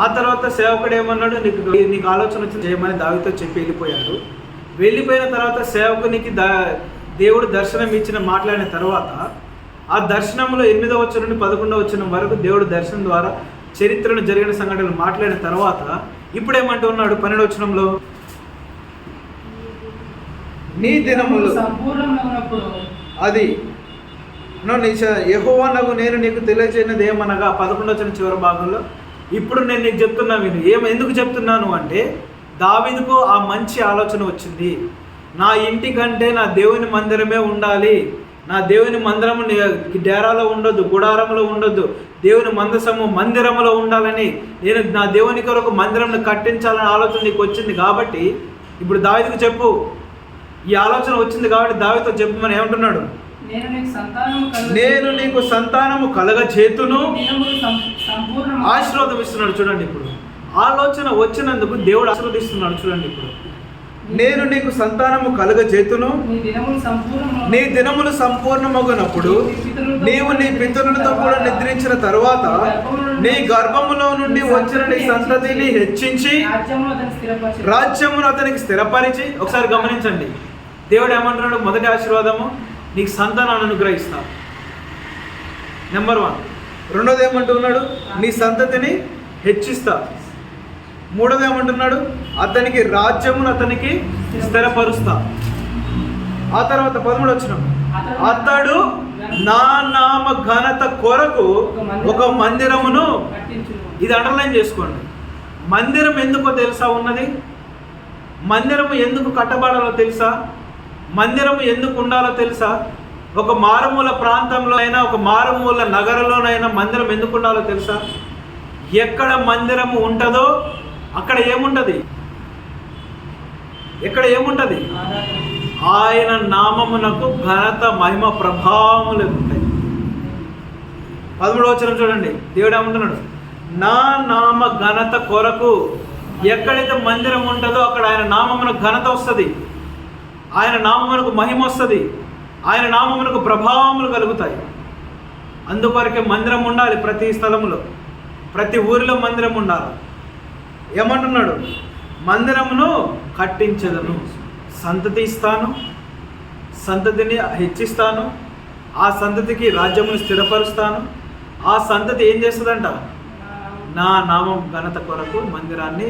ఆ తర్వాత సేవకుడు ఏమన్నాడు? నీకు ఆలోచన వచ్చి చేయమని దావీదుతో చెప్పి వెళ్ళిపోయాడు. వెళ్ళిపోయిన తర్వాత సేవకునికి దేవుడు దర్శనం ఇచ్చిన మాట్లాడిన తర్వాత ఆ దర్శనంలో 8వ వచనం నుండి 11వ వచనం వరకు దేవుడు దర్శనం ద్వారా చరిత్రను జరిగిన సంఘటనలు మాట్లాడిన తర్వాత ఇప్పుడు ఏమంటున్నాడు? 12వ వచనంలో, నీ దినములు అది యెహోవానగు నేను నీకు తెలియజేయనిది ఏమనగా 11వ వచనం చివరి భాగంలో ఇప్పుడు నేను నీకు చెప్తున్నా విను. ఎందుకు చెప్తున్నాను అంటే, దావీదుకు ఆ మంచి ఆలోచన వచ్చింది. నా ఇంటి కంటే నా దేవుని మందిరమే ఉండాలి, నా దేవుని మందిరము డేరాలో ఉండొద్దు, గుడారంలో ఉండొద్దు, దేవుని మందిరంలో ఉండాలని, నేను నా దేవుని కొరకు మందిరంను కట్టించాలని ఆలోచన నీకు వచ్చింది. కాబట్టి ఇప్పుడు దావీదుకు చెప్పు. ఈ ఆలోచన వచ్చింది కాబట్టి దావీదుతో చెప్పమని ఏమంటున్నాడు? నేను నీకు సంతానము కలగచేతును, ఆశీర్వాదం ఇస్తున్నాడు. చూడండి, ఇప్పుడు ఆలోచన వచ్చినందుకు దేవుడు ఆశీర్వదిస్తున్నాడు. చూడండి, ఇప్పుడు నేను నీకు సంతానము కలుగజేతును. నీ దినములు సంపూర్ణమగునప్పుడు నీవు నీ పితరులతో కూడా నిద్రించిన తరువాత నీ గర్భములో నుండి వచ్చిన నీ సంతతిని హెచ్చించి రాజ్యమును అతనికి స్థిరపరిచి. ఒకసారి గమనించండి, దేవుడు ఏమంటున్నాడు? మొదటి ఆశీర్వాదము, నీకు సంతానాన్ని అనుగ్రహిస్తా, నెంబర్ 1. రెండోది ఏమంటున్నాడు? నీ సంతతిని హెచ్చిస్తా. మూడోది ఏమంటున్నాడు? అతనికి రాజ్యమును అతనికి స్థిరపరుస్తా. ఆ తర్వాత 13 వచనం, అతడు నా నామ ఘనత కొరకు ఒక మందిరమును. ఇది అండర్లైన్ చేసుకోండి. మందిరం ఎందుకో తెలుసా ఉన్నది? మందిరము ఎందుకు కట్టబడాలో తెలుసా? మందిరము ఎందుకు ఉండాలో తెలుసా? ఒక మారుమూల ప్రాంతంలో అయినా, ఒక మారుమూల నగరంలోనైనా మందిరం ఎందుకు ఉండాలో తెలుసా? ఎక్కడ మందిరము ఉంటుందో అక్కడ ఏముంటుంది? ఎక్కడ ఏముంటుంది? ఆయన నామమునకు ఘనత, మహిమ, ప్రభావములు ఉంటాయి. 13వ వచనం చూడండి, దేవుడు ఏమంటున్నాడు? నా నామ ఘనత కొరకు. ఎక్కడైతే మందిరం ఉంటుందో అక్కడ ఆయన నామమునకు ఘనత వస్తుంది, ఆయన నామమునకు మహిమ వస్తుంది, ఆయన నామమునకు ప్రభావములు కలుగుతాయి. అందుకొరకే మందిరం ఉండాలి. ప్రతి స్థలంలో, ప్రతి ఊరిలో మందిరం ఉండాలి. ఏమంటున్నాడు? మందిరమును కట్టించదను, సంతతి ఇస్తాను, సంతతిని హెచ్చిస్తాను, ఆ సంతతికి రాజ్యమును స్థిరపరుస్తాను. ఆ సంతతి ఏం చేస్తుందంట? నా నామం ఘనత కొరకు మందిరాన్ని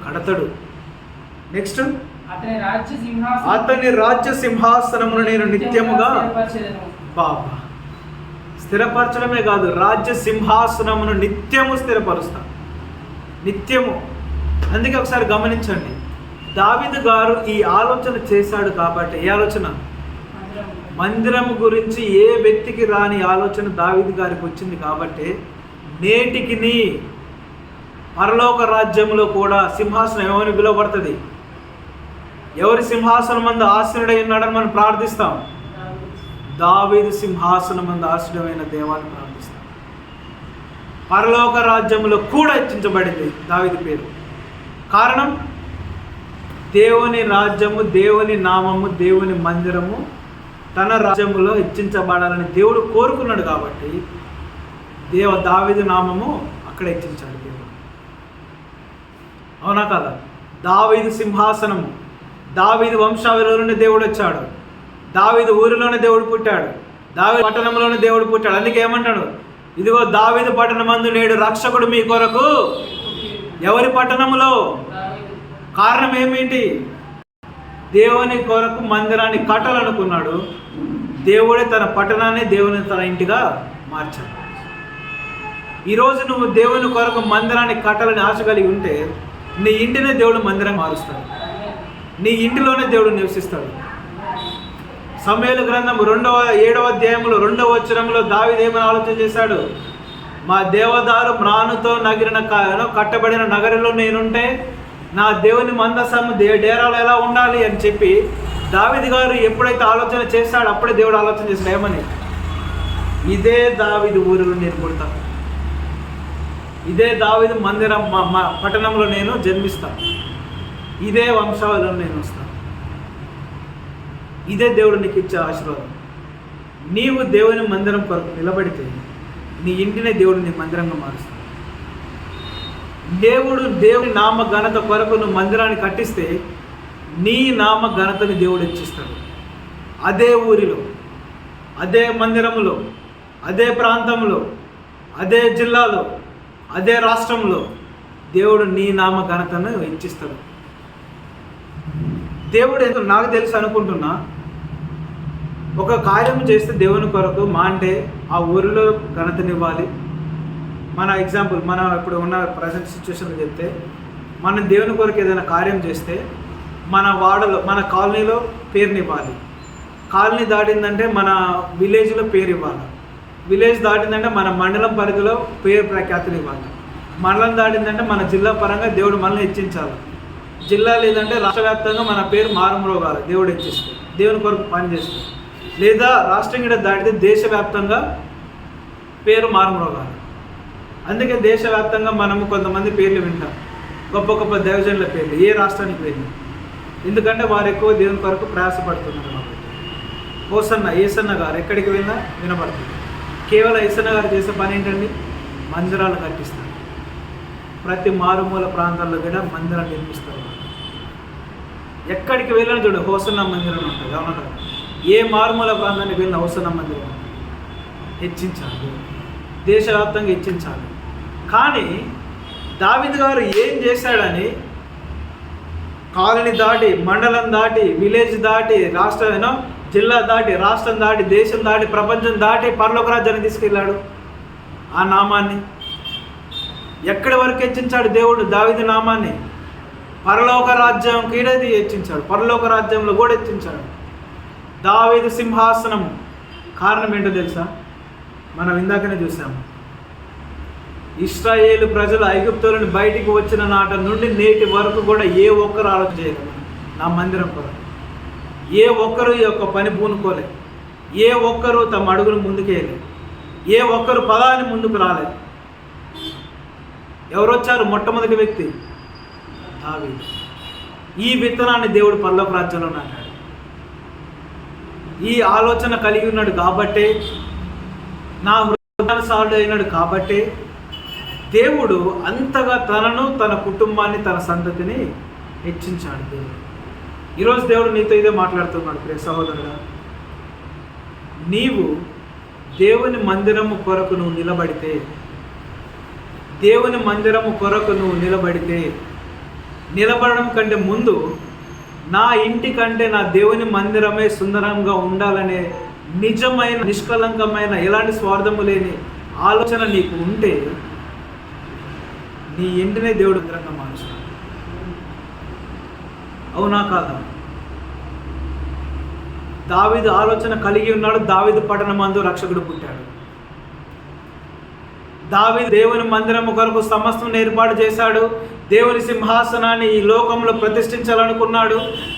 కడతాడు. నెక్స్ట్, అతని రాజ్య సింహాసనమును నేను నిత్యముగా. బాబా, స్థిరపరచడమే కాదు, రాజ్య సింహాసనమును నిత్యము స్థిరపరుస్తా, నిత్యము. అందుకే ఒకసారి గమనించండి, దావీదు గారు ఈ ఆలోచన చేశాడు కాబట్టి. ఏ ఆలోచన? మందిరము గురించి ఏ వ్యక్తికి రాని ఆలోచన దావీదు గారికి వచ్చింది కాబట్టి నేటికి పరలోక రాజ్యంలో కూడా సింహాసనం ఏమని పిలువబడుతుంది? ఎవరి సింహాసనం మందు ఆసీనుడై ఉన్నాడని మనం ప్రార్థిస్తాం? దావీదు సింహాసనం మందు ఆసీనుడైన దేవాన్ని ప్రార్థిస్తాం. పరలోక రాజ్యంలో కూడా హెచ్చించబడింది దావీదు పేరు. కారణం, దేవుని రాజ్యము, దేవుని నామము, దేవుని మందిరము తన రాజ్యములో హెచ్చించబడాలని దేవుడు కోరుకున్నాడు కాబట్టి దావీదు నామము అక్కడ హెచ్చించాడు దేవుడు. అవునా కదా? దావీదు సింహాసనము, దావీదు వంశావళిలో నుండి దేవుడు వచ్చాడు, దావీదు ఊరిలోనే దేవుడు పుట్టాడు, దావీదు పట్టణంలోనే దేవుడు పుట్టాడు. అందుకే ఏమంటాడు? ఇదిగో దావీదు పట్టణమందు నేడు రక్షకుడు మీ కొరకు. ఎవరి పట్టణములో? కారణం ఏమిటి? దేవుని కొరకు మందిరాన్ని కట్టాలనుకున్నాడు. దేవుడే తన పట్టణాన్ని దేవుని తన ఇంటిగా మార్చాడు. ఈరోజు నువ్వు దేవుని కొరకు మందిరాన్ని కట్టాలని ఆశ కలిగి ఉంటే నీ ఇంటినే దేవుడు మందిరం మారుస్తాడు, నీ ఇంటిలోనే దేవుడు నివసిస్తాడు. సమూయేలు గ్రంథం 7వ అధ్యాయంలో 2వ వచనంలో దావీదు ఏమని ఆలోచన చేశాడు? మా దేవదారు మ్రానుతో కట్టబడిన నగరంలో నేనుంటే నా దేవుని మందసము డేరాలు ఎలా ఉండాలి అని చెప్పి దావీదు గారు ఎప్పుడైతే ఆలోచన చేశాడో అప్పుడే దేవుడు ఆలోచన చేశాడు. ఏమని? ఇదే దావీదు ఊరిలో నేను పుడతాను, ఇదే దావీదు మందిరం పట్టణంలో నేను జన్మిస్తాను, ఇదే వంశావళిలో నేను వస్తాను. ఇదే దేవుడు నీకు ఇచ్చే ఆశీర్వాదం. నీవు దేవుని మందిరం కొరకు నిలబడితే నీ ఇంటినే దేవుడు నీ మందిరంగా మారుస్తాడు. దేవుని నామ ఘనత కొరకు నువ్వు మందిరాన్ని కట్టిస్తే నీ నామ ఘనతని దేవుడు హెచ్చిస్తాడు. అదే ఊరిలో, అదే మందిరంలో, అదే ప్రాంతంలో, అదే జిల్లాలో, అదే రాష్ట్రంలో దేవుడు నీ నామ ఘనతను హెచ్చిస్తాడు. దేవుడు ఏదో నాకు తెలుసు అనుకుంటున్నా, ఒక కార్యం చేస్తే దేవుని కొరకు అంటే ఆ ఊరిలో ఘనతనివ్వాలి. మన ఎగ్జాంపుల్, మనం ఇప్పుడు ఉన్న ప్రజెంట్ సిచ్యువేషన్లో చెప్తే, మనం దేవుని కొరకు ఏదైనా కార్యం చేస్తే మన వాడలో, మన కాలనీలో పేరునివ్వాలి. కాలనీ దాటిందంటే మన విలేజ్లో పేరు ఇవ్వాలి. విలేజ్ దాటిందంటే మన మండలం పరిధిలో పేరు ప్రఖ్యాతులు ఇవ్వాలి. మండలం దాటిందంటే మన జిల్లా పరంగా దేవుడు మనల్ని హెచ్చించాలి. జిల్లా లేదంటే రాష్ట్ర వ్యాప్తంగా మన పేరు మారుమ్రోగాలి. దేవుడు హెచ్చిస్తే దేవుని కొరకు పనిచేస్తే, లేదా రాష్ట్రం కూడా దాటితే దేశవ్యాప్తంగా పేరు మారుమ్రోగాలి. అందుకే దేశవ్యాప్తంగా మనము కొంతమంది పేర్లు వింటాం, గొప్ప గొప్ప దైవజనుల పేర్లు. ఏ రాష్ట్రానికి వెళ్ళి ఎందుకంటే వారు ఎక్కువ దేవుని కొరకు ప్రయాసపడుతున్నారు కాబట్టి. హోసన్న ఏసన్న గారు ఎక్కడికి వెళ్ళినా వినపడుతుంది. కేవలం ఏసన్న గారు చేసే పని ఏంటండి? మందిరాలు కట్టిస్తారు. ప్రతి మారుమూల ప్రాంతాల్లో కూడా మందిరాలు నిర్మిస్తారు. ఎక్కడికి వెళ్ళినా చూడు హోసన్న మందిరం ఉంటుంది. అవునా కదా? ఏ మారుమూల ప్రాంతానికి వెళ్ళిన హోసన్న మందిరం హెచ్చించాలి, దేశవ్యాప్తంగా హెచ్చించాలి. కానీ దావీదు గారు ఏం చేశాడని కాలనీ దాటి, మండలం దాటి, విలేజ్ దాటి, రాష్ట్రం జిల్లా దాటి, రాష్ట్రం దాటి, దేశం దాటి, ప్రపంచం దాటి పరలోక రాజ్యాన్ని తీసుకెళ్ళాడు. ఆ నామాన్ని ఎక్కడి వరకు హెచ్చించాడు దేవుడు? దావీదు నామాన్ని పరలోక రాజ్యం కీడది హెచ్చించాడు, పరలోక రాజ్యంలో కూడా హెచ్చించాడు. దావీదు సింహాసనము కారణం ఏంటో తెలుసా? మనం ఇందాకనే చూసాము. ఇశ్రాయేలు ప్రజలు ఐగుప్తులను బయటికి వచ్చిన నాట నుండి నేటి వరకు కూడా ఏ ఒక్కరు ఆలోచన చేయలేదు నా మందిరం కొరకు. ఏ ఒక్కరు ఈ యొక్క పని పూనుకోలే. ఏ ఒక్కరు తమ అడుగును ముందుకేయలేదు. ఏ ఒక్కరు పదాన్ని ముందుకు రాలేదు. ఎవరు వచ్చారు? మొట్టమొదటి వ్యక్తి దావీదు. ఈ విత్తనాన్ని దేవుడు పరలోక రాజ్యంలో నాటాడు. ఈ ఆలోచన కలిగి ఉన్నాడు కాబట్టే, నా హృదయానుసారుడు అయినాడు కాబట్టే దేవుడు అంతగా తనను, తన కుటుంబాన్ని, తన సంతతిని హెచ్చించాడు. దేవుడు ఈరోజు దేవుడు నీతో ఇదే మాట్లాడుతున్నాడు. ప్రియ సహోదరుడా, నీవు దేవుని మందిరము కొరకు నువ్వు నిలబడితే, దేవుని మందిరము కొరకు నువ్వు నిలబడడం కంటే ముందు నా ఇంటి కంటే నా దేవుని మందిరమే సుందరంగా ఉండాలనే నిజమైన, నిష్కలంకమైన, ఎలాంటి స్వార్థము లేని ఆలోచన నీకు ఉంటే నీ ఇంటినే దేవుడు మందిరంగా మారుస్తాడు. అవునా కాదా? దావీదు ఆలోచన కలిగి ఉన్నాడు. దావీదు పట్టణమందు రక్షకుడు పుట్టాడు. దావీదు దేవుని మందిరము కొరకు సమస్తం ఏర్పాటు చేశాడు. దేవుని సింహాసనాన్ని ఈ లోకంలో ప్రతిష్ఠించాలనుకున్నాడు.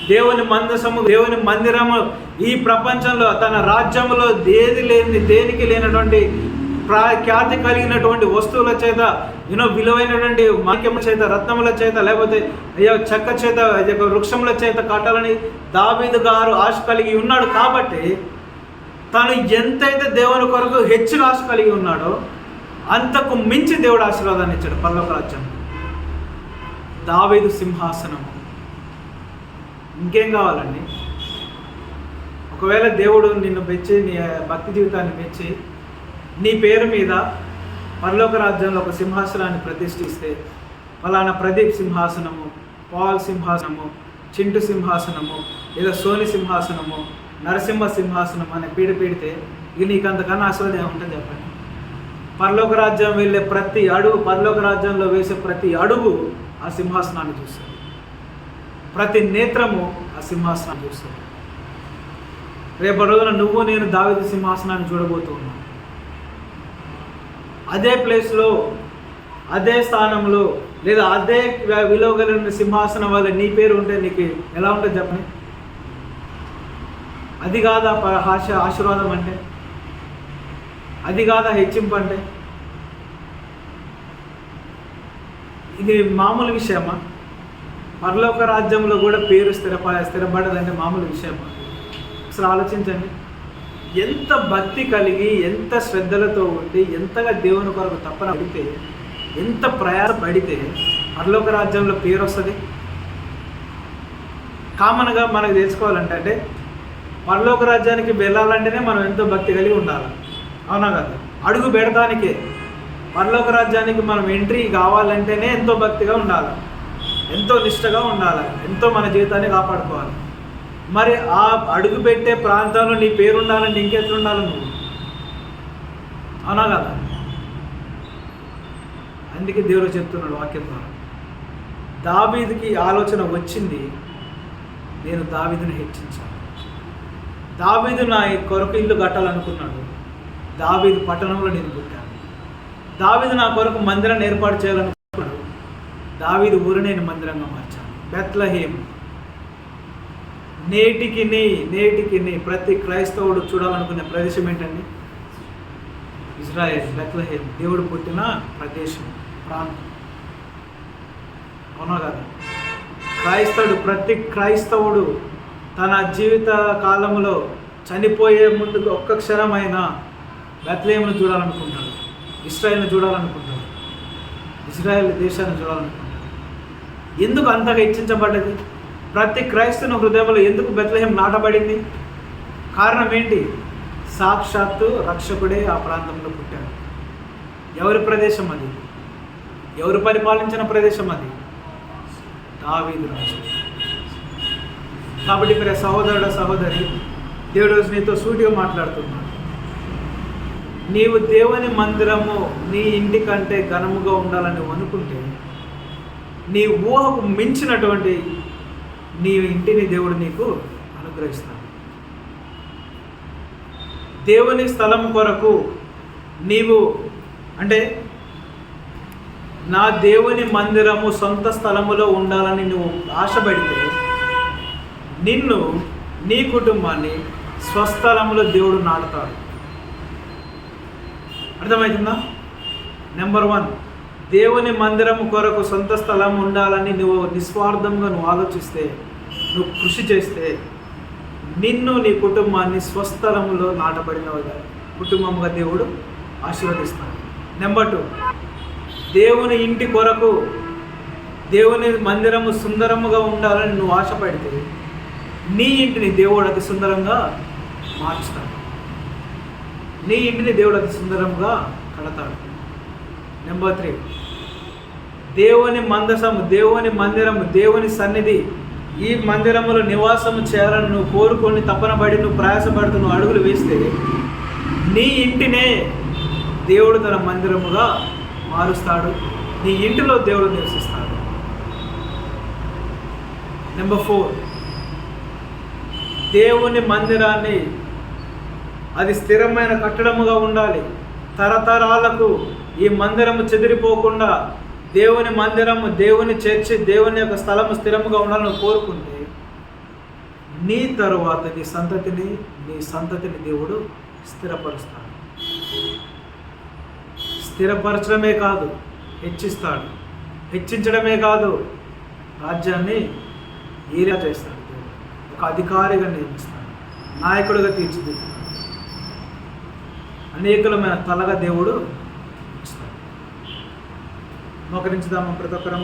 దేవుని మందిరము ఈ ప్రపంచంలో, తన రాజ్యంలో దేనికి లేనటువంటి ఖ్యాతి కలిగినటువంటి వస్తువుల చేత, విలువైనటువంటి మాణిక్యముల చేత, రత్నముల చేత, లేకపోతే చెక్క చేత, వృక్షముల చేత కట్టాలని దావీదు గారు ఆశ కలిగి ఉన్నాడు. కాబట్టి తను ఎంతైతే దేవుని కొరకు హెచ్చుగా ఆశ కలిగి ఉన్నాడో అంతకు మించి దేవుడు ఆశీర్వాదాన్ని ఇచ్చాడు. పరలోక రాజ్యం, దావీదు సింహాసనం. ఇంకేం కావాలండి? ఒకవేళ దేవుడు నిన్ను మెచ్చి, నీ భక్తి జీవితాన్ని మెచ్చి నీ పేరు మీద పరలోక రాజ్యంలో ఒక సింహాసనాన్ని ప్రతిష్ఠిస్తే, ఫలానా ప్రదీప్ సింహాసనము, పాల్ సింహాసనము, చింటు సింహాసనము, లేదా సోని సింహాసనము, నరసింహ సింహాసనం అనే పెడితే ఇక నీకు అంతకన్నా ఆశీర్వాదం ఏముంటుంది చెప్పండి? పరలోక రాజ్యం వెళ్ళే ప్రతి అడుగు, పరలోక రాజ్యంలో వేసే ప్రతి అడుగు ఆ సింహాసనాన్ని చూస్తుంది. ప్రతి నేత్రము ఆ సింహాసనాన్ని చూస్తుంది. రేపటి రోజున నువ్వు నేను దావీదు సింహాసనాన్ని చూడబోతూ ఉన్నావు. అదే ప్లేస్లో, అదే స్థానంలో, లేదా అదే విలువ కలిగిన సింహాసనం వల్ల నీ పేరు ఉంటే నీకు ఎలా ఉంటుంది చెప్పండి? అది కాదా ఆశీర్వాదం అంటే? అది కాదా హెచ్చింపు అంటే? ఇది మామూలు విషయమా? పరలోక రాజ్యంలో కూడా పేరు స్థిరపడదంటే మామూలు విషయమా? అసలు ఆలోచించండి. ఎంత భక్తి కలిగి, ఎంత శ్రద్ధలతో ఉండి, ఎంతగా దేవుని కొరకు తపన పడితే, ఎంత ప్రయాసపడితే పరలోక రాజ్యంలో పేరు వస్తుంది. కామన్గా మనకు తెలుసుకోవాలంటే, అంటే పరలోక రాజ్యానికి వెళ్ళాలంటేనే మనం ఎంతో భక్తి కలిగి ఉండాలి. అవునా కదా? అడుగు పెడతానికే పరలోక రాజ్యానికి మనం ఎంట్రీ కావాలంటేనే ఎంతో భక్తిగా ఉండాలి, ఎంతో నిష్టగా ఉండాలి, ఎంతో మన జీవితాన్ని కాపాడుకోవాలి. మరి ఆ అడుగు పెట్టే ప్రాంతంలో నీ పేరు ఉండాలంటే ఇంకెట్లా ఉండాలి నువ్వు? అవునా కదా? అందుకే దేవుడు చెప్తున్నాడు వాక్యం ద్వారా, దావీదుకి ఆలోచన వచ్చింది, నేను దావీదుని హెచ్చించాను. దావీదు నా కొరకు ఇల్లు కట్టాలనుకున్నాడు, దావీదు పట్టణంలో నేను పుట్టాను. దావీదు నా కొరకు మందిరాన్ని ఏర్పాటు చేయాలనుకున్నాడు, దావీదు ఊరు నేను మందిరంగా మార్చాను. బెత్లెహేము. నేటికి ప్రతి క్రైస్తవుడు చూడాలనుకునే ప్రదేశం ఏంటండి? ఇజ్రాయెల్, బెత్లెహేము, దేవుడు పుట్టిన ప్రదేశం, ప్రాంతం. అవునా కదా? ప్రతి క్రైస్తవుడు తన జీవిత కాలంలో చనిపోయే ముందు ఒక్క క్షణమైనా బెత్లెహేమును చూడాలనుకుంటాడు, ఇశ్రాయేల్ని చూడాలనుకుంటాడు, ఇజ్రాయెల్ దేశాన్ని చూడాలనుకుంటాడు. ఎందుకు అంతగా ఇచ్చించబడ్డది? ప్రతి క్రైస్తవుని హృదయంలో ఎందుకు బెత్లెహేం నాటబడింది? కారణం ఏంటి? సాక్షాత్తు రక్షకుడే ఆ ప్రాంతంలో పుట్టాడు. ఎవరి ప్రదేశం అది? ఎవరు పరిపాలించిన ప్రదేశం అది? దావీదు రాజు. కాబట్టి ప్రియ సహోదరుడు సహోదరి, దేవుడు నీతో సూటిగా మాట్లాడుతున్నాడు. నీవు దేవుని మందిరము నీ ఇంటి కంటే ఘనముగా ఉండాలని అనుకుంటే నీ ఊహకు మించినటువంటి నీ ఇంటిని దేవుడు నీకు అనుగ్రహిస్తాడు. దేవుని స్థలం కొరకు నీవు అంటే నా దేవుని మందిరము సొంత స్థలములో ఉండాలని నువ్వు ఆశపడితే నిన్ను నీ కుటుంబాన్ని స్వస్థలములో దేవుడు నాటుతాడు. అర్థమవుతుందా? నెంబర్ 1, దేవుని మందిరము కొరకు సొంత స్థలం ఉండాలని నువ్వు నిస్వార్థంగా నువ్వు ఆలోచిస్తే, నువ్వు కృషి చేస్తే నిన్ను నీ కుటుంబాన్ని స్వస్థలములో నాటబడిన కుటుంబంగా దేవుడు ఆశీర్వదిస్తాడు. నెంబర్ 2, దేవుని ఇంటి కొరకు దేవుని మందిరము సుందరముగా ఉండాలని నువ్వు ఆశపడితే నీ ఇంటిని దేవుడు అతి సుందరంగా మార్చుతాడు. నీ ఇంటిని దేవుడు అతి సుందరంగా కడతాడు. నెంబర్ 3, దేవుని మందసము, దేవుని మందిరము, దేవుని సన్నిధి, ఈ మందిరములో నివాసము చేయాలని నువ్వు కోరుకొని తపన పడి నువ్వు ప్రయాసపడుతూ నువ్వు అడుగులు వేస్తే నీ ఇంటినే దేవుడు తన మందిరముగా మారుస్తాడు. నీ ఇంటిలో దేవుడు నివసిస్తాడు. నెంబర్ 4, దేవుని మందిరాన్ని అది స్థిరమైన కట్టడముగా ఉండాలి. తరతరాలకు ఈ మందిరము చెదిరిపోకుండా దేవుని మందిరము, దేవుని చర్చి, దేవుని యొక్క స్థలము స్థిరముగా ఉండాలని కోరుకుంటే నీ తరువాత నీ సంతతిని దేవుడు స్థిరపరుస్తాడు. స్థిరపరచడమే కాదు, హెచ్చిస్తాడు. హెచ్చించడమే కాదు, రాజ్యాన్ని ఏరియా చేస్తాడు. ఒక అధికారిగా నియమిస్తాడు, నాయకుడిగా తీర్చిదిద్దుతాడు, అనేకులమైన తలగా దేవుడు ఇస్తాడు. మోకరించుదాము ప్రతి ఒక్కరం.